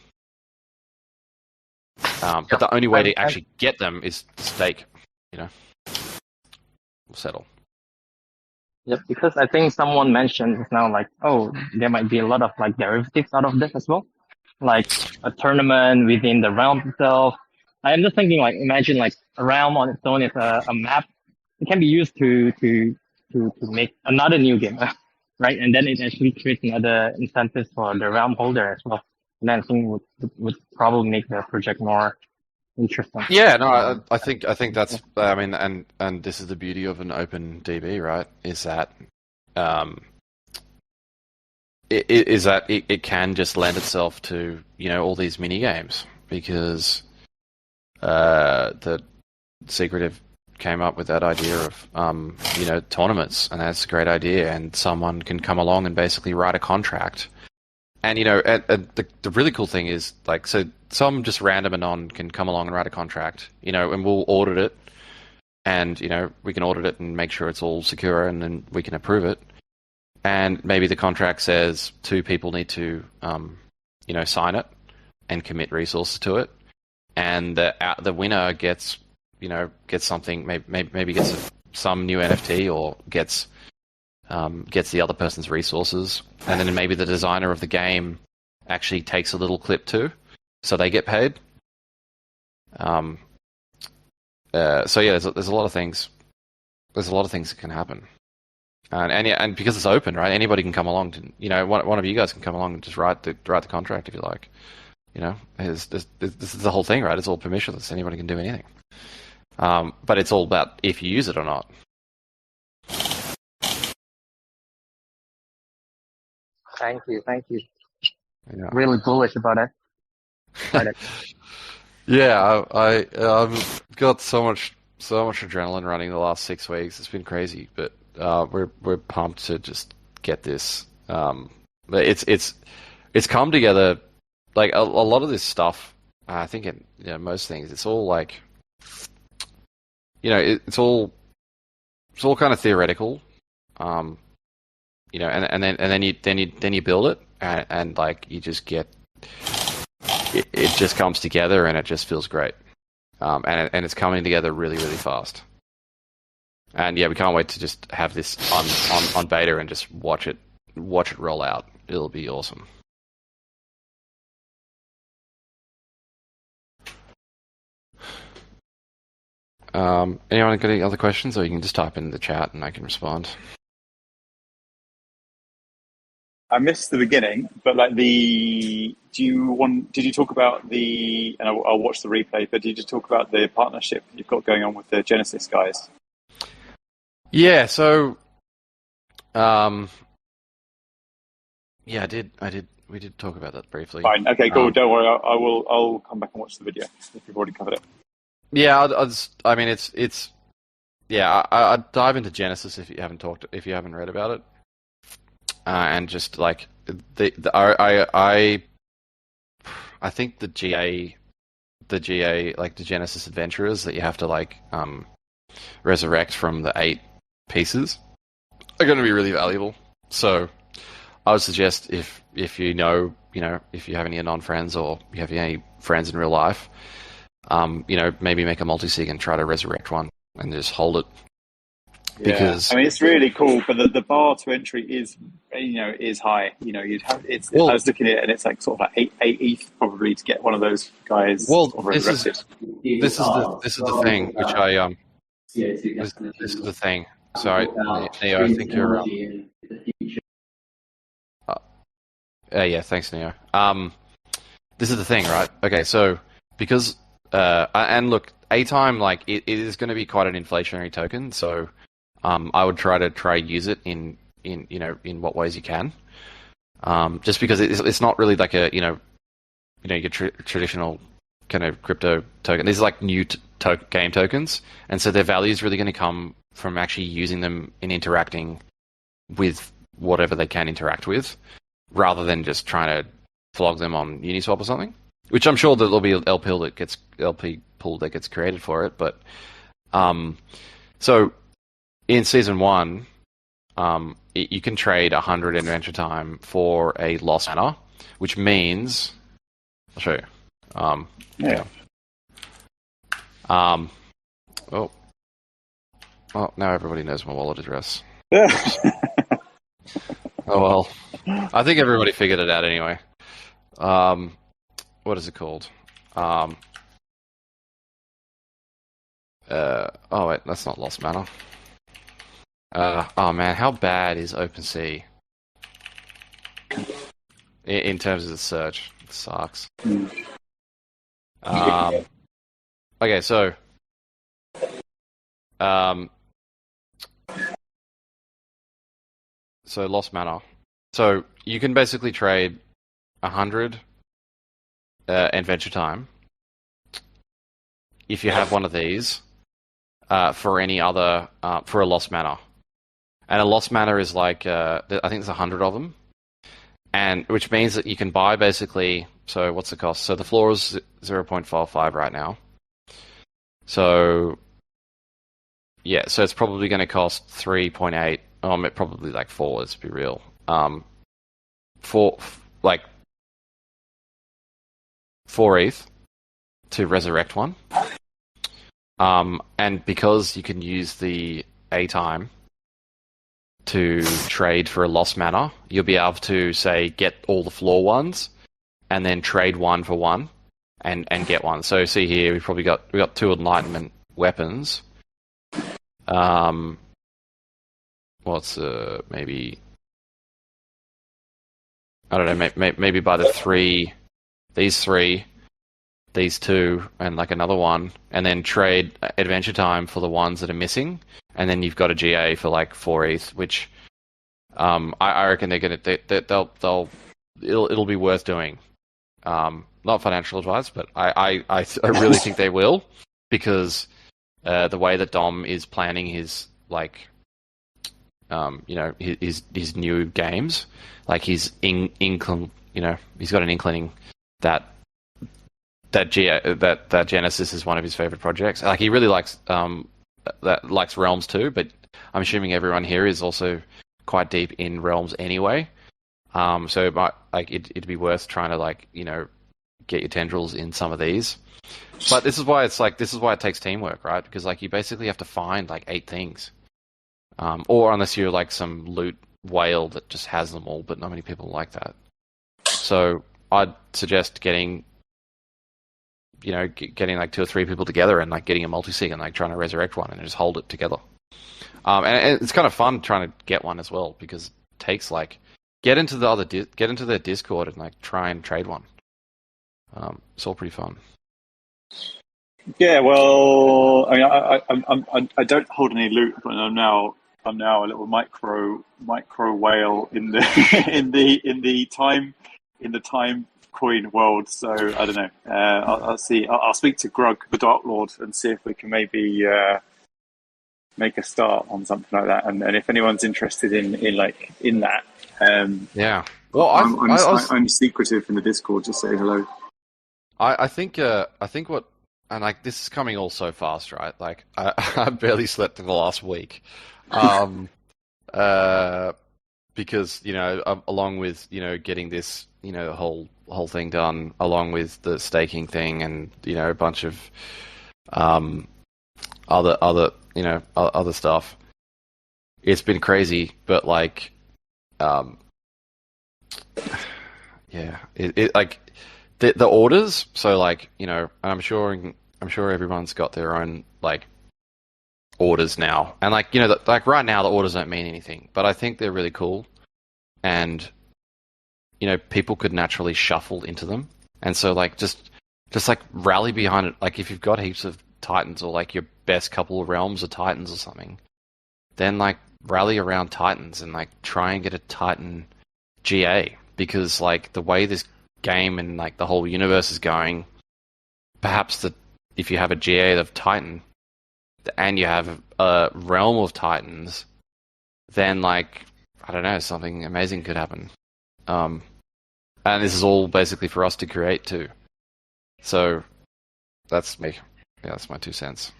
But the only way to actually get them is to stake, we'll settle. Yep, because I think someone mentioned just now, like, there might be a lot of like derivatives out of this as well, like a tournament within the realm itself. I'm just thinking, like, imagine like a realm on its own is a map. It can be used to make another new game, right? And then it actually creates another incentives for the realm holder as well. And then I think would probably make the project more interesting. Yeah, no, I think that's. I mean, and this is the beauty of an open DB, right? Is that it can just lend itself to all these mini games, because the Secretive came up with that idea of tournaments, and that's a great idea. And someone can come along and basically write a contract. And the really cool thing is, like, so some just random anon can come along and write a contract, and we'll audit it, and we can audit it and make sure it's all secure, and then we can approve it. And maybe the contract says 2 people need to sign it and commit resources to it, and the winner gets something, maybe gets some new NFT, or gets the other person's resources, and then maybe the designer of the game actually takes a little clip too, so they get paid. So yeah, there's a lot of things. There's a lot of things that can happen. And because it's open, right? Anybody can come along. One of you guys can come along and just write the contract if you like. This is the whole thing, right? It's all permissionless. Anybody can do anything. But it's all about if you use it or not. Thank you. Yeah. Really bullish about it. Yeah, I've got so much adrenaline running the last 6 weeks. It's been crazy, but we're pumped to just get this. But it's come together. Like a lot of this stuff, I think in most things, it's all like, it's all kind of theoretical. And then you build it, and like you just get. It just comes together and it just feels great, and it's coming together really, really fast. And yeah, we can't wait to just have this on beta and just watch it roll out. It'll be awesome. Anyone got any other questions, or you can just type in the chat and I can respond. I missed the beginning, but like did you talk about and I'll watch the replay, but did you talk about the partnership you've got going on with the Genesis guys? Yeah, so, yeah, I did. We did talk about that briefly. Fine. Okay, cool. Don't worry. I'll come back and watch the video if you've already covered it. Yeah, I'd dive into Genesis if you haven't read about it. And just like I think the GA like the Genesis adventurers that you have to like resurrect from the 8 pieces are going to be really valuable. So I would suggest if if you have any non-friends or you have any friends in real life, maybe make a multi-sig and try to resurrect one and just hold it. Because I mean, it's really cool, but the bar to entry is high. I was looking at it, and it's like sort of like 8 ETH probably to get one of those guys. Well, this is the thing, which this is the thing. Sorry, Neo, I think you're. Yeah, thanks, Neo. This is the thing, right? Okay, so because and look, A-Time, like it is going to be quite an inflationary token, so. I would try to use it in what ways you can, just because it's not really like a your traditional kind of crypto token. These are like new game tokens, and so their value is really going to come from actually using them in interacting with whatever they can interact with, rather than just trying to flog them on Uniswap or something. Which I'm sure that there'll be LP pool that gets created for it, but so. In Season 1, you can trade 100 Adventure Time for a lost mana, which means... I'll show you. Oh, now everybody knows my wallet address. Oh, well. I think everybody figured it out anyway. What is it called? Oh, wait, that's not lost mana. Oh man, how bad is OpenSea in terms of the search? It sucks. Okay, so lost mana. So you can basically trade 100 Adventure Time if you have one of these for any other for a lost mana. And a lost mana is like, I think there's 100 of them. And which means that you can buy basically, so what's the cost? So the floor is 0.45 right now. So, yeah, so it's probably going to cost 3.8, probably like 4, let's be real. For 4 ETH to resurrect one. And because you can use the A-Time to trade for a lost mana, you'll be able to, say, get all the floor ones and then trade one for one and get one. So see here, we got 2 Enlightenment weapons. what's maybe, I don't know, maybe by the three, these 2, and like another one, and then trade Adventure Time for the ones that are missing, and then you've got a GA for like 4 ETH, which I reckon it'll be worth doing. Not financial advice, but I really think they will, because the way that Dom is planning his like his new games, like he's he's got an inkling that Genesis is one of his favorite projects. Like he really likes likes Realms too, but I'm assuming everyone here is also quite deep in Realms anyway. So it might, like it'd be worth trying to like get your tendrils in some of these. But this is why it takes teamwork, right? Because like you basically have to find like 8 things, or unless you're like some loot whale that just has them all, but not many people like that. So I'd suggest getting like 2 or 3 people together and like getting a multi-sig and like trying to resurrect one and just hold it together. And it's kind of fun trying to get one as well, because it takes like get into their Discord and like try and trade one. It's all pretty fun. Yeah, well, I mean, I don't hold any loot, but I'm now a little micro whale in the in the time coin world. So I don't know. I'll see. I'll speak to Grug, the Dark Lord, and see if we can maybe make a start on something like that. And if anyone's interested in that, yeah. Well, I'm secretive in the Discord. Just say hello. I think what, and like this is coming all so fast, right? Like I barely slept in the last week, because along with getting this the whole thing done, along with the staking thing, and a bunch of other stuff. It's been crazy, but like yeah, it like the orders. So like I'm sure everyone's got their own like orders now, and like like right now the orders don't mean anything, but I think they're really cool, and people could naturally shuffle into them, and so like just like rally behind it. Like if you've got heaps of Titans, or like your best couple of realms are Titans or something, then like rally around Titans and like try and get a Titan GA, because like the way this game and like the whole universe is going, perhaps if you have a GA of Titan and you have a realm of Titans, then like I don't know, something amazing could happen. And this is all basically for us to create too. So that's me. Yeah, that's my 2 cents.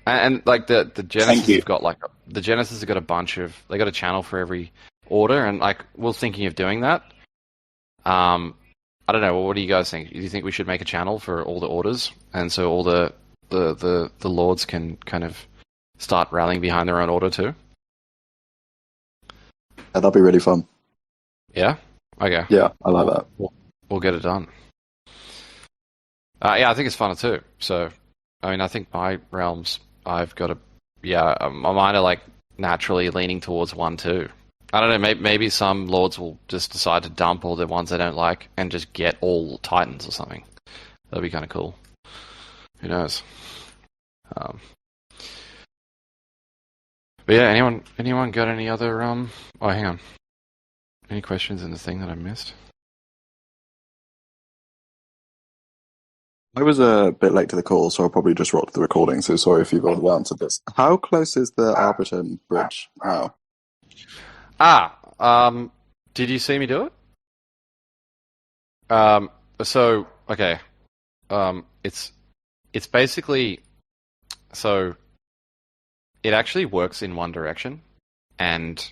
And like the Genesis have got a bunch of, they got a channel for every order, and like we're thinking of doing that. I don't know. What do you guys think? Do you think we should make a channel for all the orders, and so all the lords can kind of start rallying behind their own order too? Yeah, that'd be really fun. Yeah. Okay. Yeah, I like that. We'll get it done. Yeah, I think it's fun too. So, I mean, I think my realms, I've got mine are like naturally leaning towards 1 too. I don't know, maybe some lords will just decide to dump all the ones they don't like and just get all Titans or something. That'd be kind of cool. Who knows? But yeah, anyone got any other oh, hang on. Any questions in the thing that I missed? I was a bit late to the call, so I'll probably just rock the recording, so sorry if you've already answered this. How close is the Arbiton bridge now? Did you see me do it? So, okay. It's basically, so it actually works in one direction, and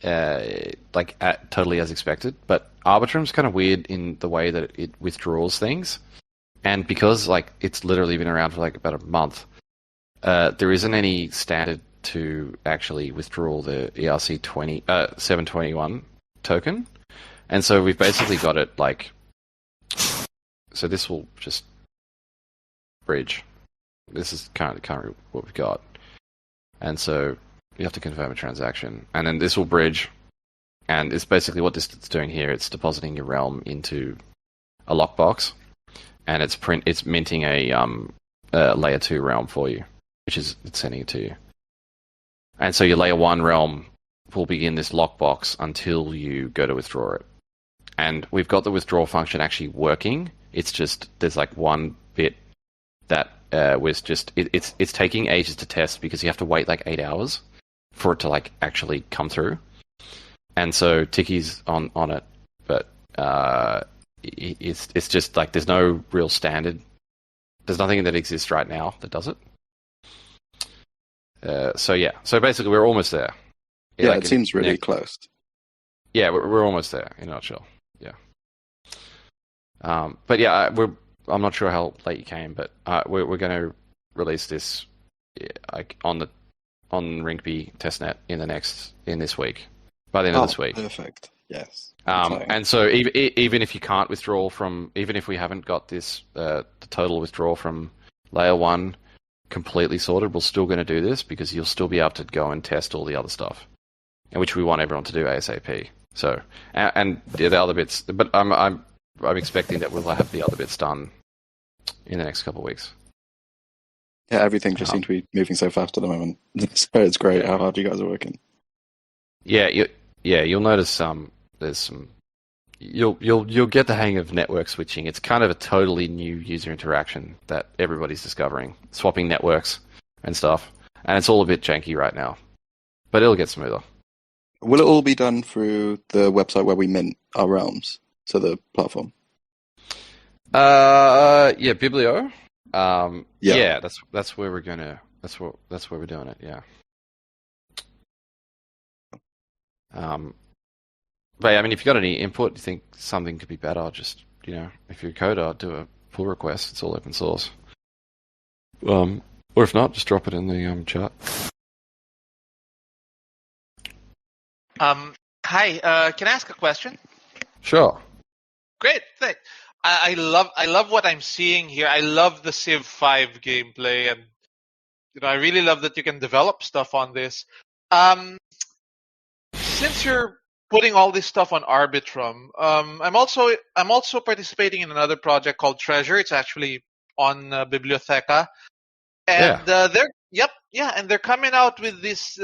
totally as expected, but Arbitrum's kind of weird in the way that it withdraws things, and because like it's literally been around for like about a month, there isn't any standard to actually withdraw the ERC 721 token, and so we've basically got it like, so this will just bridge. This is currently what we've got, and so You have to confirm a transaction, and then this will bridge. And it's basically what this is doing here. It's depositing your realm into a lockbox, and it's minting a layer 2 realm for you, which is it's sending it to you. And so your layer 1 realm will be in this lockbox until you go to withdraw it. And we've got the withdraw function actually working. It's just there's like one bit that was just it's taking ages to test because you have to wait like 8 hours for it to like actually come through. And so Tiki's on it, but it's just like there's no real standard. There's nothing that exists right now that does it. So basically we're almost there. Yeah, like it seems really close. Yeah, we're almost there in a nutshell. Yeah. But yeah, I'm not sure how late you came, but we're going to release this like on Rinkeby testnet in this week, by the end of this week. Perfect. Yes. And so even if you can't withdraw even if we haven't got this the total withdrawal from layer 1 completely sorted, we're still going to do this because you'll still be able to go and test all the other stuff, and which we want everyone to do ASAP. So and the other bits, but I'm expecting that we'll have the other bits done in the next couple of weeks. Yeah, everything just seems to be moving so fast at the moment. It's great how hard you guys are working. Yeah, you'll notice there's some you'll get the hang of network switching. It's kind of a totally new user interaction that everybody's discovering, swapping networks and stuff, and it's all a bit janky right now, but it'll get smoother. Will it all be done through the website where we mint our realms? So the platform. Yeah, Biblio. Yeah. Yeah, that's where we're gonna. That's where we're doing it. Yeah. But I mean, if you got any input, you think something could be better, just if you're a coder, do a pull request. It's all open source. Or if not, just drop it in the chat. Hi. Can I ask a question? Sure. Great. Thanks. I love what I'm seeing here. I love the Civ 5 gameplay, and I really love that you can develop stuff on this. Since you're putting all this stuff on Arbitrum, I'm also participating in another project called Treasure. It's actually on Bibliotheca, and they're coming out with this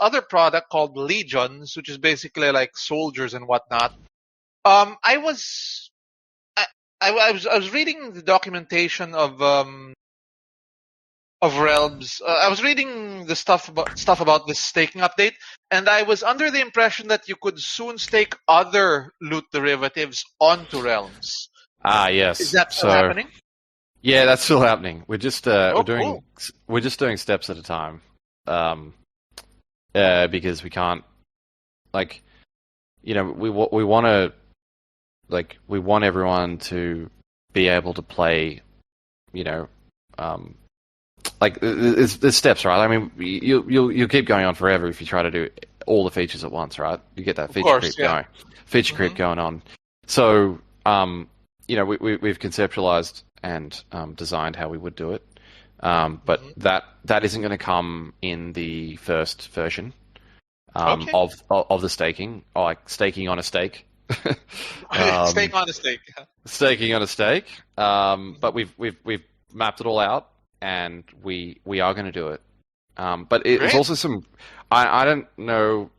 other product called Legions, which is basically like soldiers and whatnot. I was reading the documentation of Realms. I was reading the stuff about this staking update, and I was under the impression that you could soon stake other loot derivatives onto Realms. Yes. Is that still happening? Yeah, that's still happening. We're just cool. we're just doing steps at a time. Because we can't, we want everyone to be able to play, there's steps, right? I mean, you'll keep going on forever if you try to do all the features at once, right? You get that feature creep going, creep going on. So, we've conceptualized and designed how we would do it, but that isn't going to come in the first version of the staking, or like staking on a stake. Stake on a stake. Staking on a stake. But we've mapped it all out, and we are going to do it. But it's also some. I don't know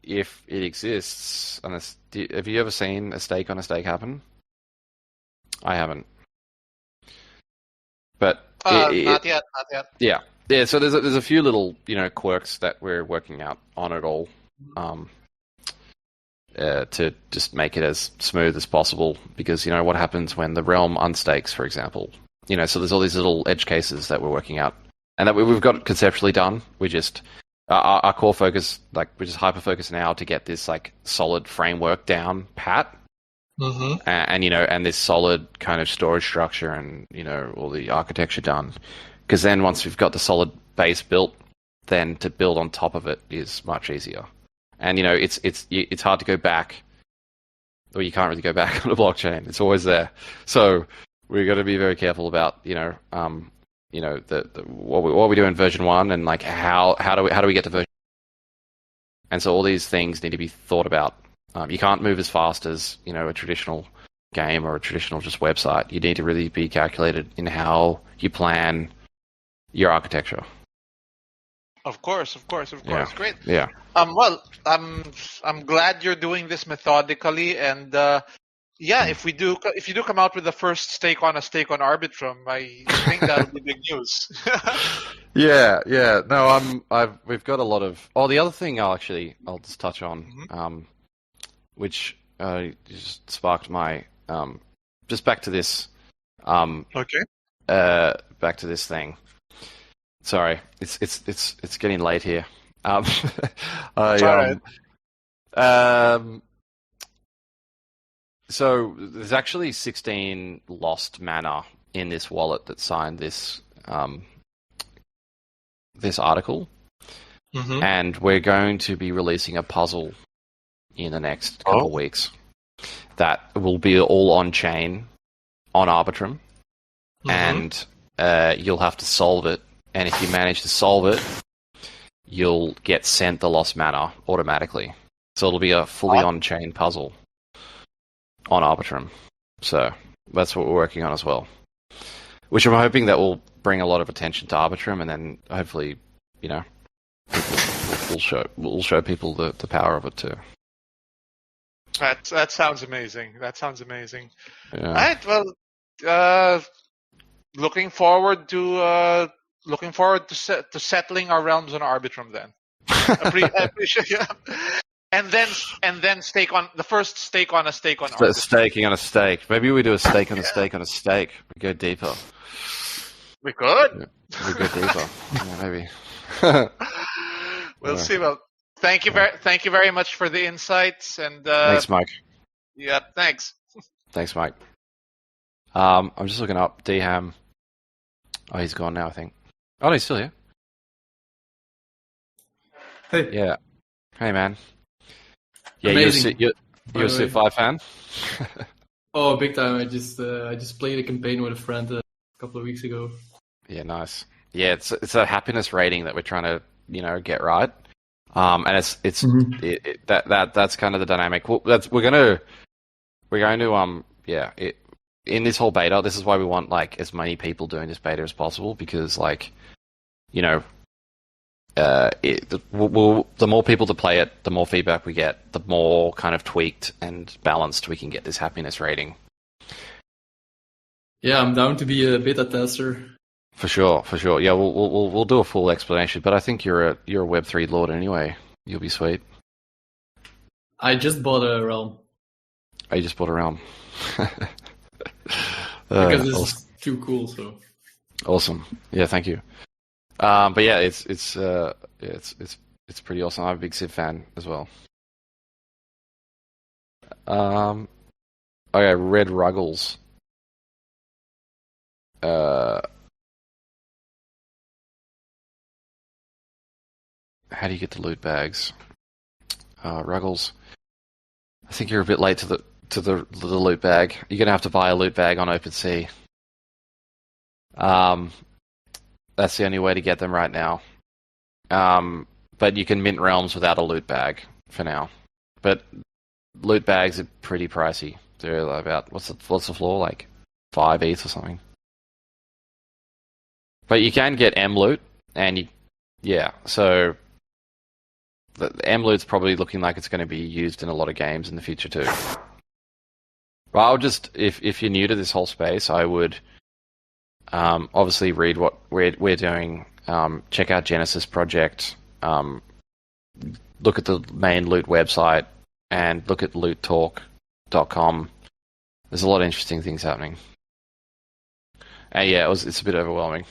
if it exists. Have you ever seen a stake on a stake happen? I haven't. But not yet. Yeah. So there's a few little quirks that we're working out on it all. To just make it as smooth as possible, because what happens when the realm unstakes, for example. So there's all these little edge cases that we're working out, and that we've got conceptually done. We just our core focus, we're just hyper focused now to get this solid framework down pat, and this solid kind of storage structure and all the architecture done. Because then once we've got the solid base built, then to build on top of it is much easier. And it's hard to go back, or you can't really go back on a blockchain. It's always there. So we've got to be very careful about what we do in version 1 and like how do we get to version. And so all these things need to be thought about. You can't move as fast as a traditional game or a traditional just website. You need to really be calculated in how you plan your architecture. Of course. Yeah. Great. Yeah. Well, I'm glad you're doing this methodically, and if you do come out with the first stake on Arbitrum, I think that'll be big news. Yeah. No, we've got a lot of. Oh, the other thing I'll just touch on, which just sparked my just back to this. Okay. Back to this thing. Sorry, it's getting late here. Right. So there's actually 16 lost mana in this wallet that signed this this article, and we're going to be releasing a puzzle in the next couple of weeks that will be all on chain on Arbitrum, and you'll have to solve it. And if you manage to solve it, you'll get sent the lost mana automatically. So it'll be a fully on-chain puzzle on Arbitrum. So that's what we're working on as well. Which I'm hoping that will bring a lot of attention to Arbitrum, and then hopefully, we'll show people the power of it too. That sounds amazing. Yeah. All right. Well, looking forward to settling our realms on Arbitrum then. I appreciate it. And then stake on the first stake on a stake on Arbitrum. Staking on a stake. Maybe we do a stake on a stake on a stake. We go deeper. We could. Yeah, we go deeper. Yeah, maybe. We'll see. Well, thank you very much for the insights and. Thanks, Mike. Yeah. Thanks. Thanks, Mike. I'm just looking up Dham. Oh, he's gone now, I think. Oh, no, he's still here. Hey. Yeah. Hey, man. Yeah, Amazing. you're a Civ 5 fan? Oh, big time. I just played a campaign with a friend a couple of weeks ago. Yeah, nice. Yeah, it's a happiness rating that we're trying to, get right. And that's kind of the dynamic. Well, we're going to in this whole beta, this is why we want like as many people doing this beta as possible, because like, the more people to play it, the more feedback we get, the more kind of tweaked and balanced we can get this happiness rating. Yeah, I'm down to be a beta tester. For sure. Yeah, we'll do a full explanation, but I think you're a Web3 lord anyway. You'll be sweet. I just bought a realm. Oh, you just bought a realm. Because it's too cool. So awesome. Yeah, thank you. But yeah, it's pretty awesome. I'm a big Civ fan as well. Okay, Red Ruggles. How do you get the loot bags? Ruggles. I think you're a bit late to the loot bag. You're gonna have to buy a loot bag on OpenSea. That's the only way to get them right now. But you can mint realms without a loot bag for now. But loot bags are pretty pricey. They're about what's the floor, like 5 ETH or something. But you can get M loot, and so the M loot's probably looking like it's going to be used in a lot of games in the future too. But I'll just, if you're new to this whole space, I would obviously read what we're doing. Check out Genesis Project. Look at the main loot website and look at loottalk.com. There's a lot of interesting things happening. And yeah, it's a bit overwhelming.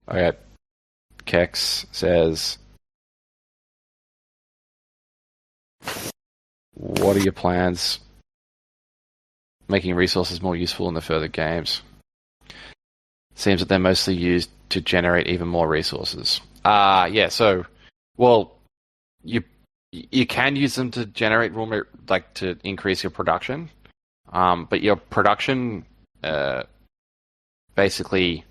Okay. Kex says, what are your plans making resources more useful in the further games? Seems that they're mostly used to generate even more resources. So, well, you can use them to generate raw, like to increase your production. but your production basically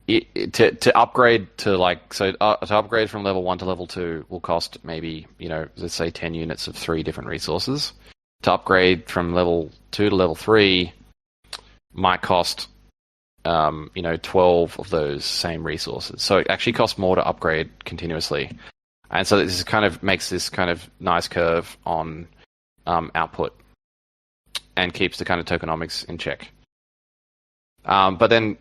to upgrade to to upgrade from level 1 to level 2 will cost maybe, let's say 10 units of 3 different resources. To upgrade from level 2 to level 3 might cost 12 of those same resources. So it actually costs more to upgrade continuously. And so this kind of makes this kind of nice curve on output and keeps the kind of tokenomics in check. But then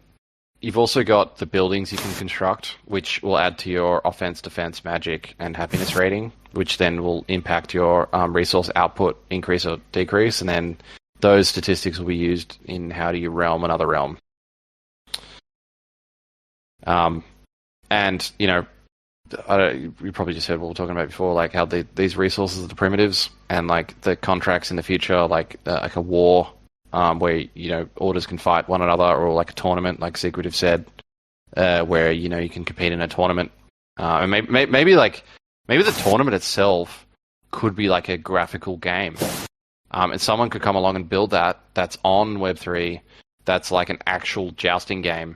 you've also got the buildings you can construct, which will add to your offense, defense, magic, and happiness rating, which then will impact your resource output increase or decrease. And then those statistics will be used in how do you realm another realm. And, you probably just heard what we were talking about before, like how these resources are the primitives, and like the contracts in the future, like a war, where orders can fight one another, or like a tournament, like Secretive said, where you can compete in a tournament, and maybe the tournament itself could be like a graphical game, and someone could come along and build that's on Web3, that's like an actual jousting game,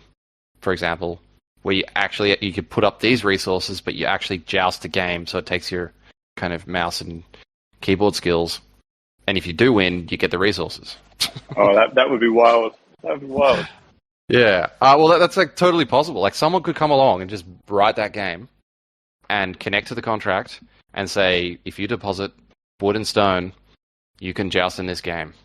for example, where you could put up these resources, but you actually joust the game, so it takes your kind of mouse and keyboard skills, and if you do win, you get the resources. Oh, that would be wild. That would be wild. Yeah. Well, that's like totally possible. Like someone could come along and just write that game and connect to the contract and say, if you deposit wood and stone, you can joust in this game.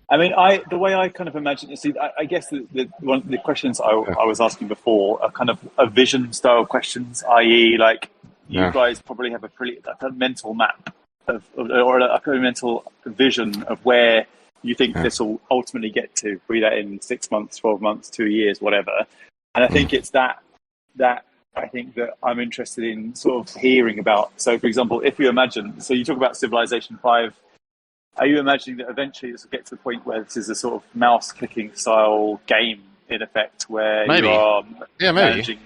I mean, the way I kind of imagine it, see, I guess one of the questions I was asking before are kind of a vision style questions, i.e., like you guys probably have a mental map or a mental vision of where you think this will ultimately get to, be that in 6 months, 12 months, 2 years, whatever. And I think it's that I think that I'm interested in sort of hearing about. So, for example, if you imagine, so you talk about Civilization 5. Are you imagining that eventually this will get to the point where this is a sort of mouse-clicking style game, in effect, where maybe. you are managing...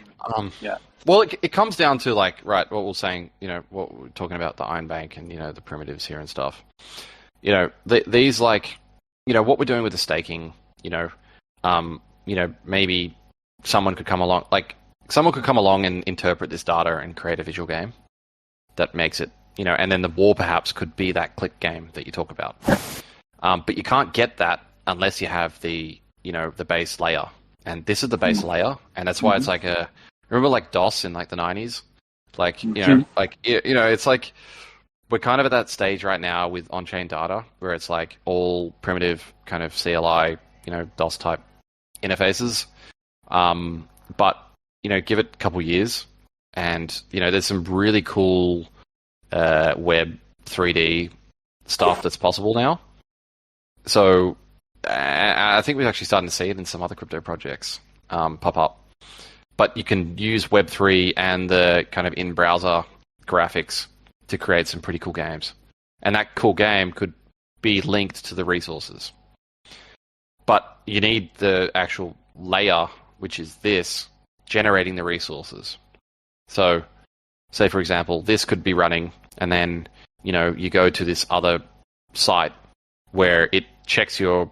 yeah. Well, it comes down to, like, right, what we're saying, what we're talking about, the Iron Bank and, the primitives here and stuff. These, like, what we're doing with the staking, maybe someone could come along and interpret this data and create a visual game that makes it, and then the war perhaps could be that click game that you talk about. But you can't get that unless you have the base layer. And this is the base layer, and that's why it's like remember like DOS in like the 90s? Like, it's like we're kind of at that stage right now with on-chain data where it's like all primitive kind of CLI, DOS type interfaces. But, give it a couple years and, there's some really cool web 3D stuff that's possible now. So I think we're actually starting to see it in some other crypto projects pop up. But you can use Web3 and the kind of in-browser graphics to create some pretty cool games. And that cool game could be linked to the resources. But you need the actual layer, which is this, generating the resources. So, say for example, this could be running, and then, you go to this other site where it checks your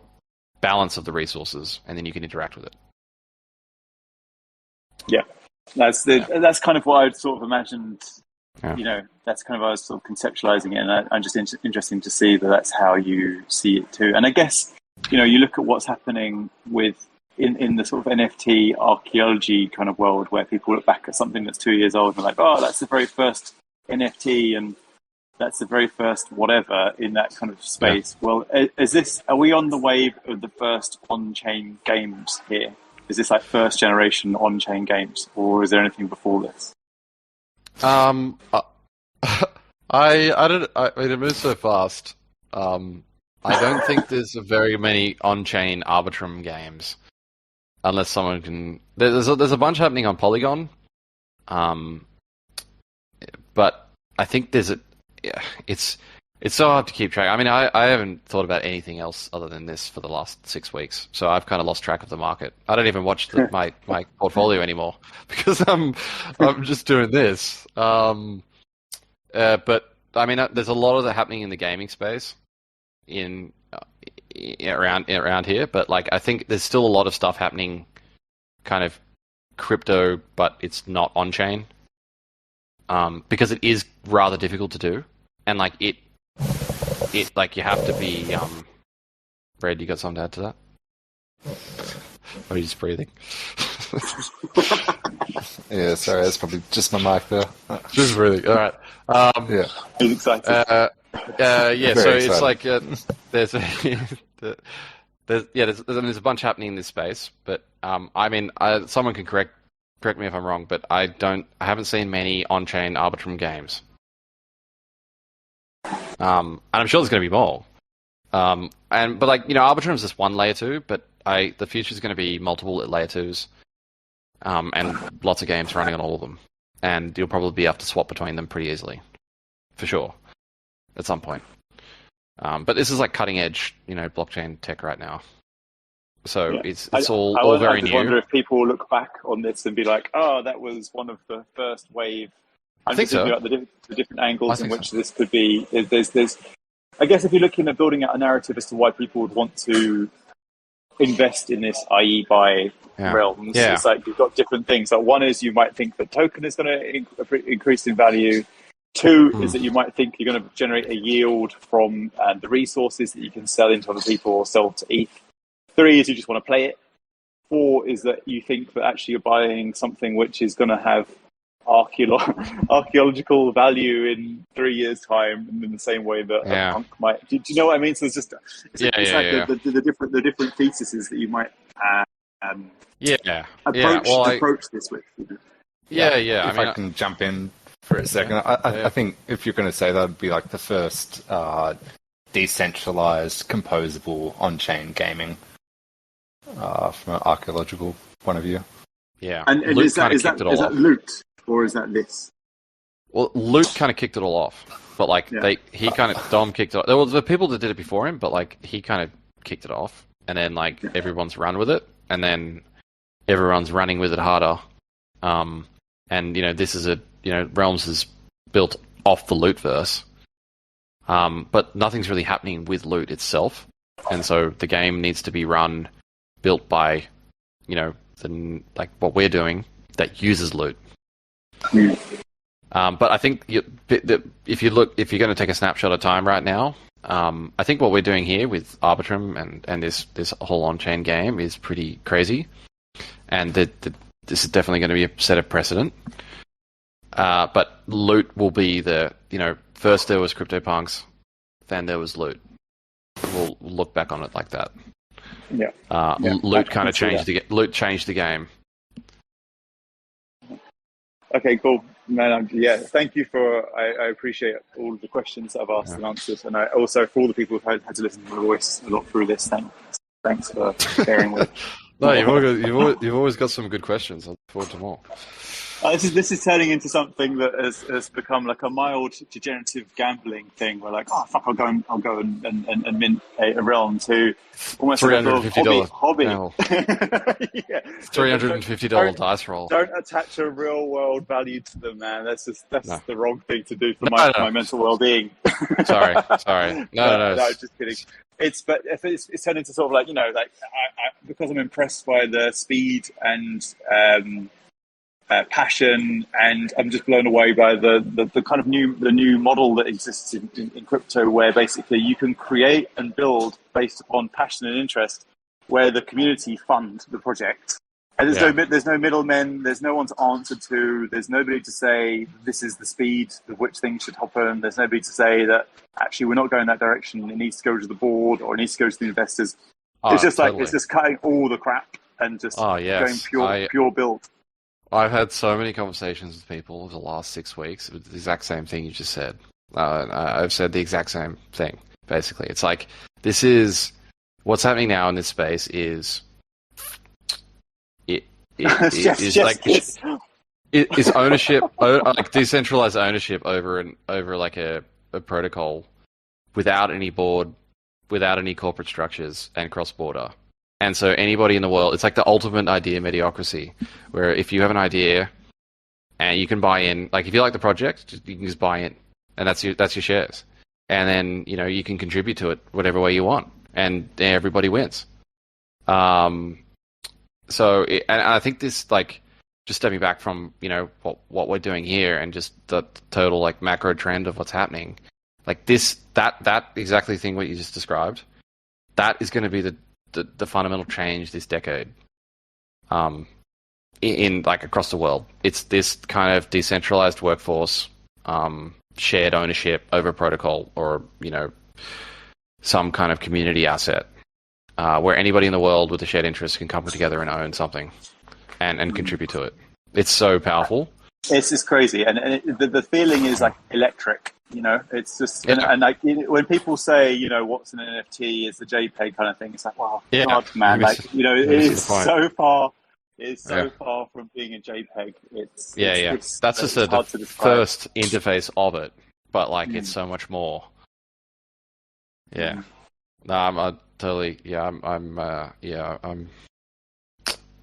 balance of the resources, and then you can interact with it. Yeah, that's kind of what I'd sort of imagined. Yeah. That's kind of how I was sort of conceptualizing it, and I'm just interesting to see that that's how you see it too. And I guess you look at what's happening in the sort of NFT archaeology kind of world, where people look back at something that's 2 years old and are like, oh, that's the very first NFT, and that's the very first whatever in that kind of space. Yeah. Well, are we on the wave of the first on-chain games here? Is this like first generation on-chain games, or is there anything before this? I mean, it moves so fast. I don't think there's very many on-chain Arbitrum games, unless someone can. There's a bunch happening on Polygon, but I think it's so hard to keep track. I mean, I haven't thought about anything else other than this for the last 6 weeks, so I've kind of lost track of the market. I don't even watch my portfolio anymore because I'm just doing this. But I mean, there's a lot of that happening in the gaming space. around here, but like I think there's still a lot of stuff happening, kind of crypto, but it's not on chain, because it is rather difficult to do, and like it like you have to be. Brad, you got something to add to that? Or are you just breathing? Yeah, sorry, that's probably just my mic there. Just breathing. All right. Yeah. He's excited. Yeah. Very So excited. it's like there's a bunch happening in this space, but I mean, someone can correct me if I'm wrong, but I haven't seen many on-chain Arbitrum games, and I'm sure there's going to be more. But like Arbitrum is just one layer 2, but the future is going to be multiple layer 2s, and lots of games running on all of them, and you'll probably be able to swap between them pretty easily, for sure, at some point. But this is like cutting edge, blockchain tech right now. So yeah. It's all very new. I wonder if people will look back on this and be like, "Oh, that was one of the first wave." I think so. About the different angles in which this could be. There's I guess if you're looking at building out a narrative as to why people would want to invest in this, i.e. buy realms, it's like you've got different things. So one is you might think the token is going to increase in value. 2 is that you might think you're going to generate a yield from the resources that you can sell into other people or sell to ETH. 3 is you just want to play it. 4 is that you think that actually you're buying something which is going to have archaeological value in 3 years' time, in the same way that a punk might. Do you know what I mean? So it's just the different theses that you might approach this with. If I can jump in for a second, I think if you're going to say that would be like the first decentralized, composable on-chain gaming from an archaeological point of view. Yeah, and is that Loot? Or is that this? Well, Loot kind of kicked it all off, but like Dom kicked it off. There were the people that did it before him, but like he kind of kicked it off, and then like everyone's run with it, and then everyone's running with it harder. And this is Realms is built off the Lootverse, but nothing's really happening with Loot itself, and so the game needs to be built by, like what we're doing that uses Loot. But I think if you're going to take a snapshot of time right now, I think what we're doing here with Arbitrum and this whole on-chain game is pretty crazy, and this is definitely going to be a set of precedent. But Loot will be first there was CryptoPunks, then there was Loot. We'll look back on it like that. Yeah. Loot kind of changed Loot changed the game. Okay, cool. Man, thank you I appreciate all of the questions that I've asked and answered, and I also for all the people who've had to listen to my voice a lot through this. Thanks for bearing with. No, you've always got some good questions. I look forward to more. This is turning into something that has become like a mild degenerative gambling thing. Where like, oh fuck, I'll go and mint a realm to almost $350 hobby. $350 dice roll. Don't attach a real world value to them, man. That's the wrong thing to do for my mental well-being. Sorry. No, just kidding. It's turned into sort of like I because I'm impressed by the speed and passion, and I'm just blown away by the kind of new model that exists in crypto, where basically you can create and build based upon passion and interest, where the community fund the project, and there's no middlemen, there's no one to answer to, there's nobody to say this is the speed of which things should happen, there's nobody to say that actually we're not going that direction, it needs to go to the board or it needs to go to the investors. It's just totally. It's just cutting all the crap and just going pure build. I've had so many conversations with people over the last 6 weeks with the exact same thing you just said. I've said the exact same thing, basically. It's like, this is... What's happening now in this space is... It's ownership, like decentralized ownership over like a protocol without any board, without any corporate structures and cross-border. And so anybody in the world, it's like the ultimate idea mediocracy, where if you have an idea and you can buy in, like if you like the project, you can just buy in, and that's your shares. and then you can contribute to it whatever way you want, and everybody wins. So, and I think this, like, just stepping back from what we're doing here and just the total like macro trend of what's happening, like that exactly thing what you just described, that is going to be the fundamental change this decade. In like across the world, it's this kind of decentralized workforce, shared ownership over protocol, or some kind of community asset, where anybody in the world with a shared interest can come together and own something and contribute to it. It's so powerful. It's just crazy, and the feeling is like electric. It's just and like when people say what's an NFT, it's a JPEG kind of thing. It's like, wow, God, man, like it's so far. It's so far from being a JPEG. It's that's just the first interface of it, but like it's so much more. Yeah, no, I'm totally. Yeah,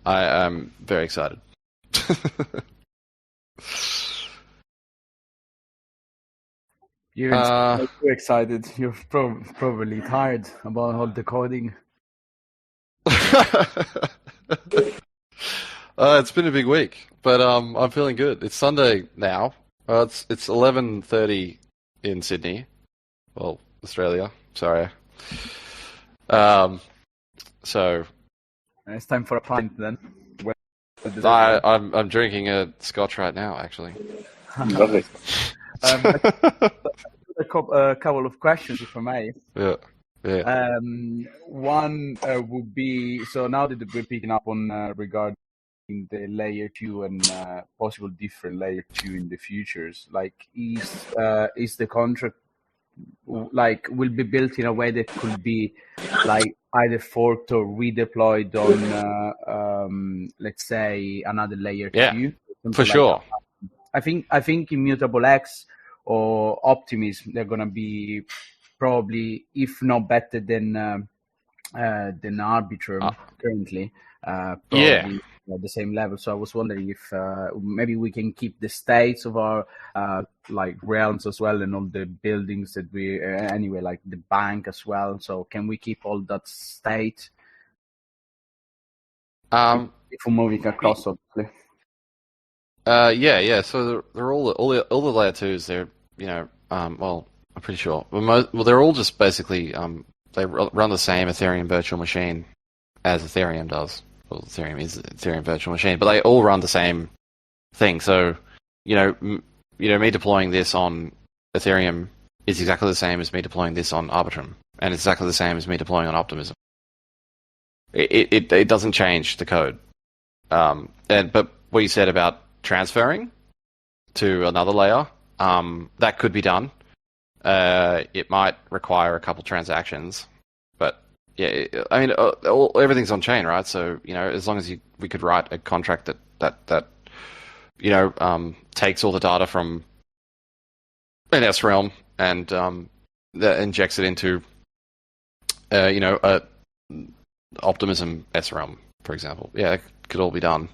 I'm very excited. You're too excited. You're probably tired about all the coding. It's been a big week, but I'm feeling good. It's Sunday now. It's 11:30 in Sydney, well, Australia. Sorry. So it's time for a pint then. I'm drinking a Scotch right now, actually. Lovely. A couple of questions, if I may. Yeah. One would be, so now that we're picking up on regarding the layer 2 and possible different layer 2 in the futures, like is the contract like will be built in a way that could be like either forked or redeployed on let's say another layer 2? For sure. I think Immutable X or Optimism, they're gonna be probably, if not better than Arbitrum currently. Probably at the same level. So I was wondering if maybe we can keep the states of our like realms as well, and all the buildings that we anyway, like the bank as well. So can we keep all that state? If we're moving across, obviously. So they're all the layer 2s. They're well, I'm pretty sure. Well, they're all just basically they run the same Ethereum virtual machine as Ethereum does. Well, Ethereum is Ethereum virtual machine, but they all run the same thing. So, me deploying this on Ethereum is exactly the same as me deploying this on Arbitrum, and it's exactly the same as me deploying on Optimism. It doesn't change the code. But what you said about transferring to another layer, that could be done. It might require a couple transactions, but yeah, I mean, everything's on chain, right? So as long as we could write a contract that takes all the data from an S realm and that injects it into a Optimism S realm, for example. Yeah, it could all be done.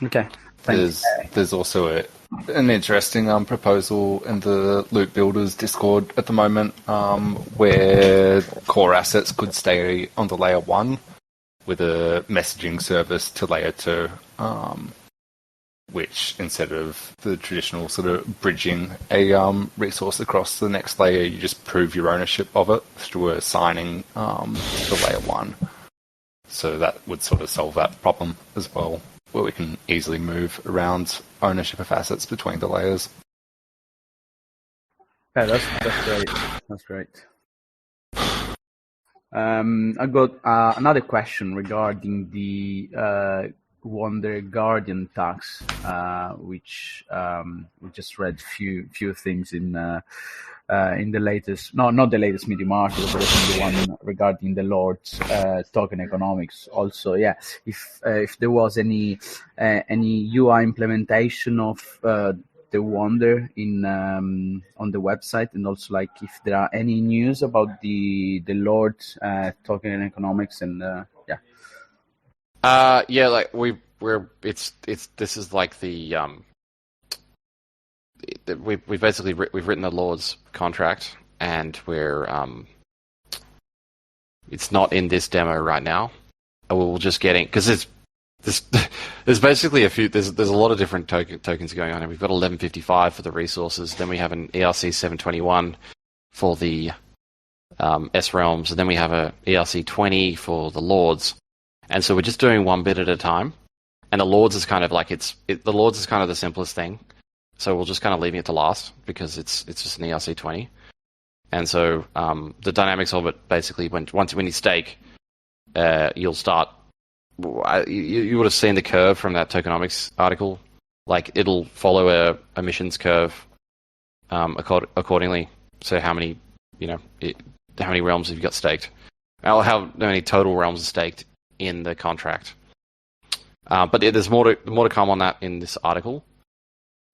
Okay. There's also an interesting proposal in the Loop Builders Discord at the moment, where core assets could stay on the layer 1 with a messaging service to layer 2, which instead of the traditional sort of bridging a resource across the next layer, you just prove your ownership of it through a signing to layer 1. So that would sort of solve that problem as well, where we can easily move around ownership of assets between the layers. Yeah, that's great. That's great. I got another question regarding the Wonder Guardian tax, which we just read few things in the latest, not the latest Media Market, but the one regarding the Lord's token economics. Also, yeah, if there was any UI implementation of the Wonder in on the website, and also like if there are any news about the Lord's token economics, and like this is like the we've basically we've written the Lord's contract, and we're it's not in this demo right now. We're just getting, because there's basically there's a lot of different tokens going on, and we've got 1155 for the resources. Then we have an ERC 721 for the S realms, and then we have a ERC 20 for the Lords. And so we're just doing one bit at a time. And the Lords is kind of like the Lords is kind of the simplest thing. So we'll just kind of leaving it to last because it's just an ERC 20. And so the dynamics of it basically when you stake, you'll start. You would have seen the curve from that tokenomics article. Like it'll follow a emissions curve accordingly. So how many realms have you got staked? How many total realms are staked in the contract? But there's more to come on that in this article.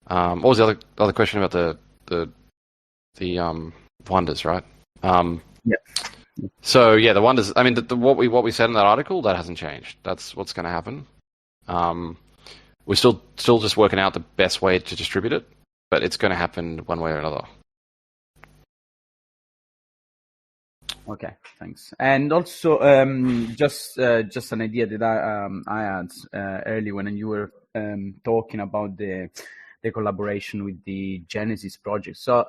What was the other question about the wonders, right? Yeah. So yeah, the wonders. I mean, what we said in that article, that hasn't changed. That's what's going to happen. We're still just working out the best way to distribute it, but it's going to happen one way or another. Okay, thanks. And also, just an idea that I had earlier when you were talking about the collaboration with the Genesis project. So,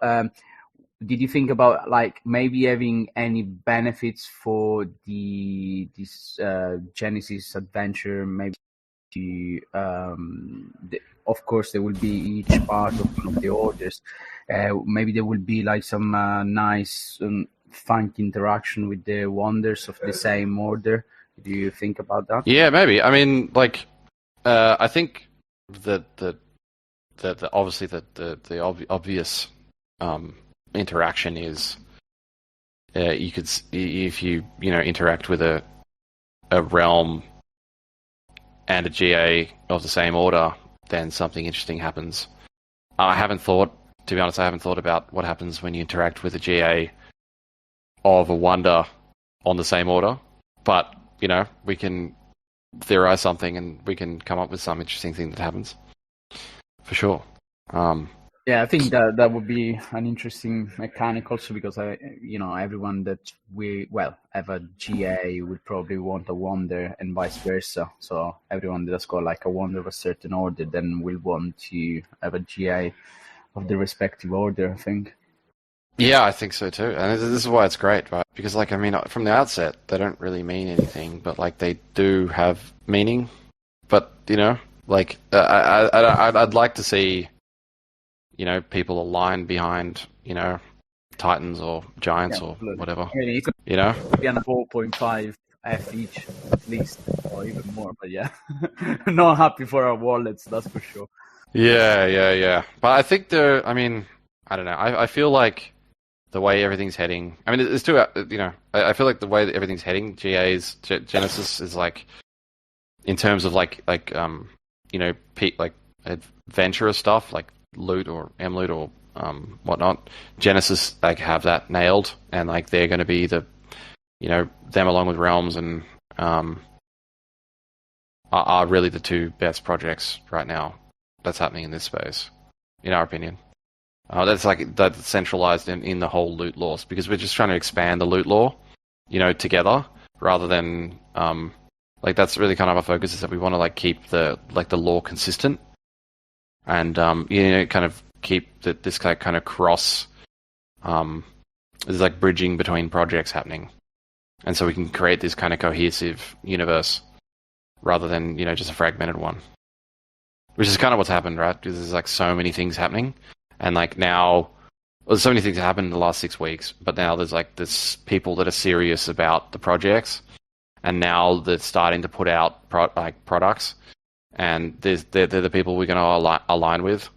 did you think about like maybe having any benefits for this Genesis adventure? Maybe of course there will be each part of one of the orders. Maybe there will be like some nice. Funky interaction with the wonders of the same order. Do you think about that? Yeah, maybe. I mean, like, I think that obviously the obvious interaction is you could, if you interact with a realm and a GA of the same order, then something interesting happens. To be honest, I haven't thought about what happens when you interact with a GA of a wonder on the same order, but we can theorize something and we can come up with some interesting thing that happens for sure. Yeah, I think that would be an interesting mechanic also because everyone that have a GA would probably want a wonder and vice versa. So everyone that's got like a wonder of a certain order then will want to have a GA of the respective order, I think. Yeah, I think so too, and this is why it's great, right? Because, from the outset, they don't really mean anything, but they do have meaning. But I'd like to see, people align behind, Titans or Giants or whatever. I mean, it could be on a 4.5 F each, at least, or even more. But yeah, not happy for our wallets, that's for sure. Yeah. But I think I don't know. I feel like the way everything's heading. I mean, it's too. I feel like the way that everything's heading, Genesis is in terms of adventurous stuff like loot or M-loot or whatnot. Genesis have that nailed, and they're going to be the, them along with Realms and are really the two best projects right now that's happening in this space, in our opinion. That's centralized in the whole loot laws, because we're just trying to expand the loot law, together rather than that's really kind of our focus, is that we want to keep the law consistent and kind of keep this kind of cross there's bridging between projects happening, and so we can create this kind of cohesive universe rather than just a fragmented one, which is kind of what's happened, right? Because there's so many things happening. And now, there's so many things that happened in the last 6 weeks, but now there's this people that are serious about the projects, and now they're starting to put out products, and they're the people we're going to align with.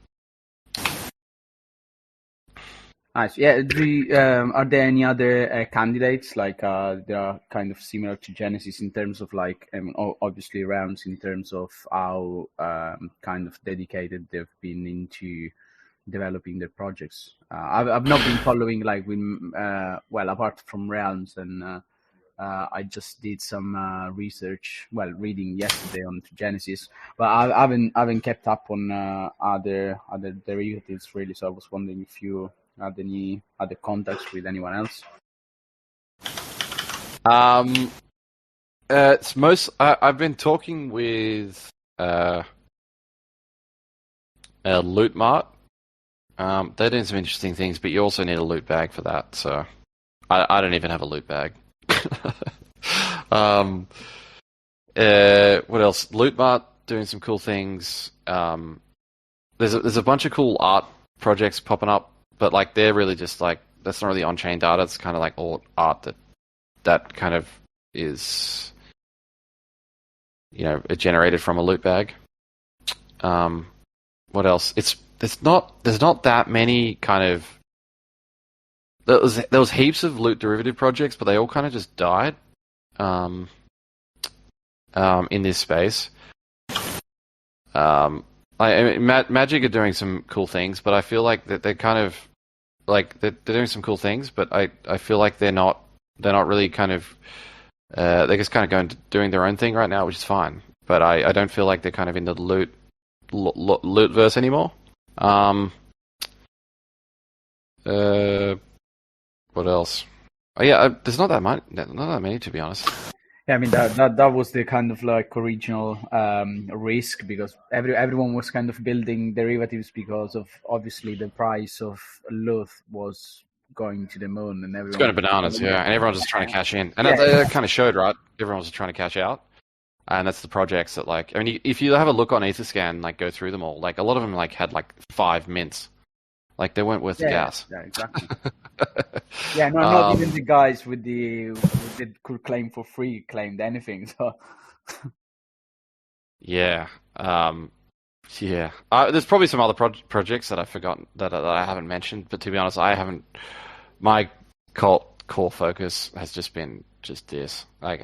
Nice. Yeah. Are there any other candidates they are kind of similar to Genesis in terms of obviously Realms in terms of how kind of dedicated they've been into developing their projects? I've not been following apart from Realms and I just did some research, reading yesterday on Genesis, but I haven't kept up on other derivatives really. So I was wondering if you had any other contacts with anyone else. It's most. I've been talking with Loot Mart. They're doing some interesting things, but you also need a loot bag for that. So I don't even have a loot bag. What else? Loot Mart doing some cool things. There's a bunch of cool art projects popping up, but like they're really just like that's not really on-chain data. It's kind of like all art that kind of is generated from a loot bag. What else? There's not that many kind of. There was heaps of loot derivative projects, but they all kind of just died. In this space. Magic are doing some cool things, but I feel like that they're kind of like they're doing some cool things, but I feel like they're not really kind of they're just kind of doing their own thing right now, which is fine. But I don't feel like they're kind of in the loot verse anymore. What else? Oh, yeah, there's not that many to be honest. Yeah, I mean that was the kind of like original risk, because everyone was kind of building derivatives because of obviously the price of loot was going to the moon, and everyone it's going to bananas, yeah, and everyone's just trying to cash in, and it kind of showed, right? Everyone was trying to cash out, and that's the projects that like. I mean, if you have a look on Etherscan, like go through them all, like a lot of them like had like 5 mints. Like they weren't worth the gas. Yeah, exactly. Yeah, no, not even the guys with the could claim for free claimed anything. So. Yeah, yeah. There's probably some other projects that I've forgotten that I haven't mentioned, but to be honest, I haven't. My core focus has just been just this. Like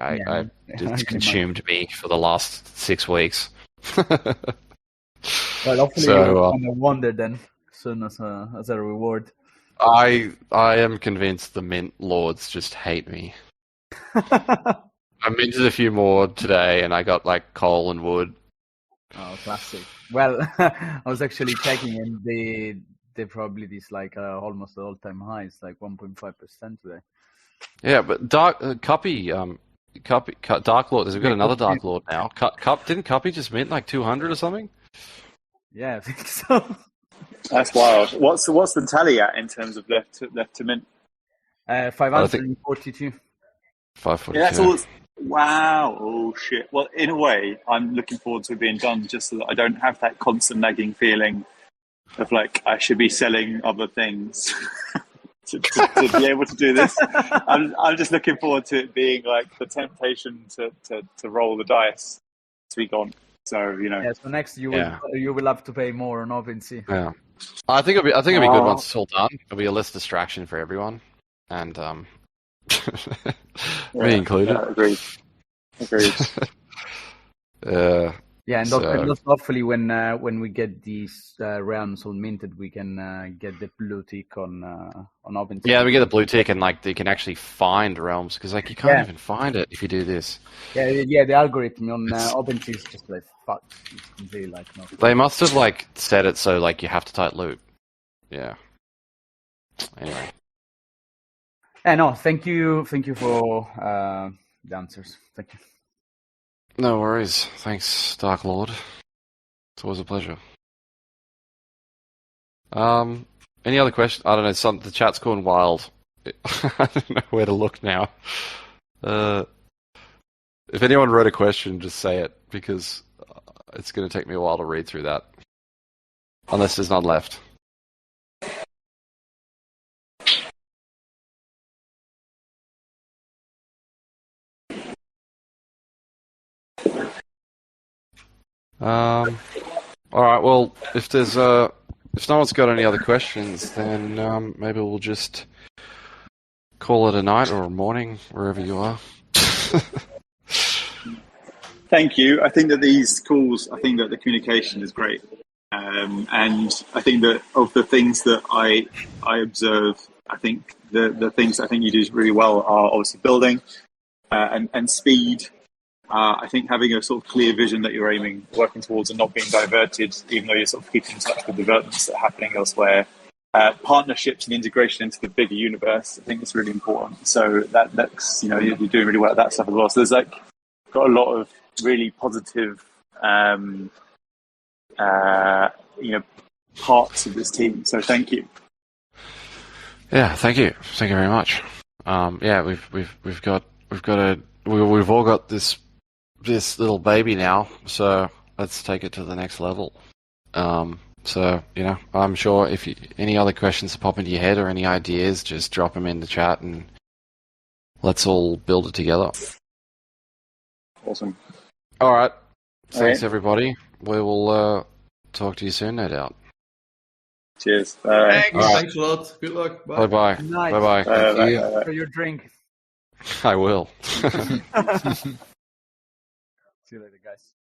it's consumed me for the last 6 weeks. Well, hopefully you'll find a wonder then. Soon as a reward. I am convinced the mint lords just hate me. I minted a few more today, and I got like coal and wood. Oh, classic. Well, I was actually checking, and the probability is like almost all-time high. It's like 1.5% today. Yeah, but Dark Lord. We've got another Dark Lord now. Didn't Cuppy just mint like 200 or something? Yeah, I think so. That's wild. What's the tally at in terms of left to mint? 542. 542. Yeah, that's all. Wow. Oh shit. Well, in a way, I'm looking forward to it being done, just so that I don't have that constant nagging feeling of like I should be selling other things to be able to do this. I'm just looking forward to it being like the temptation to roll the dice to be gone. So Yeah. So next you will have to pay more on OpenSea. Yeah. I think it'll be good once it's all done. It'll be a less distraction for everyone, and me included. Yeah, agreed. Yeah, and hopefully when we get these realms all minted, we can get the blue tick on OpenSea. Yeah, we get the blue tick, and like you can actually find realms, because like you can't even find it if you do this. Yeah, the algorithm on OpenSea is just like fuck. It's completely like not. They must have like set it so like you have to type loop. Yeah. Anyway. No, thank you for the answers. Thank you. No worries. Thanks, Dark Lord. It's always a pleasure. Any other questions? I don't know. The chat's going wild. I don't know where to look now. If anyone wrote a question, just say it, because it's going to take me a while to read through that. Unless there's none left. All right. Well, if no one's got any other questions, then maybe we'll just call it a night or a morning, wherever you are. Thank you. I think that these calls, I think that the communication is great, and I think that of the things that I observe, I think the things I think you do really well are obviously building. and speed. I think having a sort of clear vision that you're working towards, and not being diverted, even though you're sort of keeping in touch with developments that are happening elsewhere. Partnerships and integration into the bigger universe, I think it's really important. So that's you're doing really well at that stuff as well. So there's got a lot of really positive parts of this team. So thank you. Yeah, thank you very much. We've all got this little baby now, so let's take it to the next level. So I'm sure if any other questions pop into your head or any ideas, just drop them in the chat and let's all build it together. Awesome. All right. Thanks, everybody. We will talk to you soon, no doubt. Cheers. Bye. Thanks a lot. Good luck. Bye. Bye-bye. Nice. Bye-bye. Bye. For your drink. I will. See you later, guys.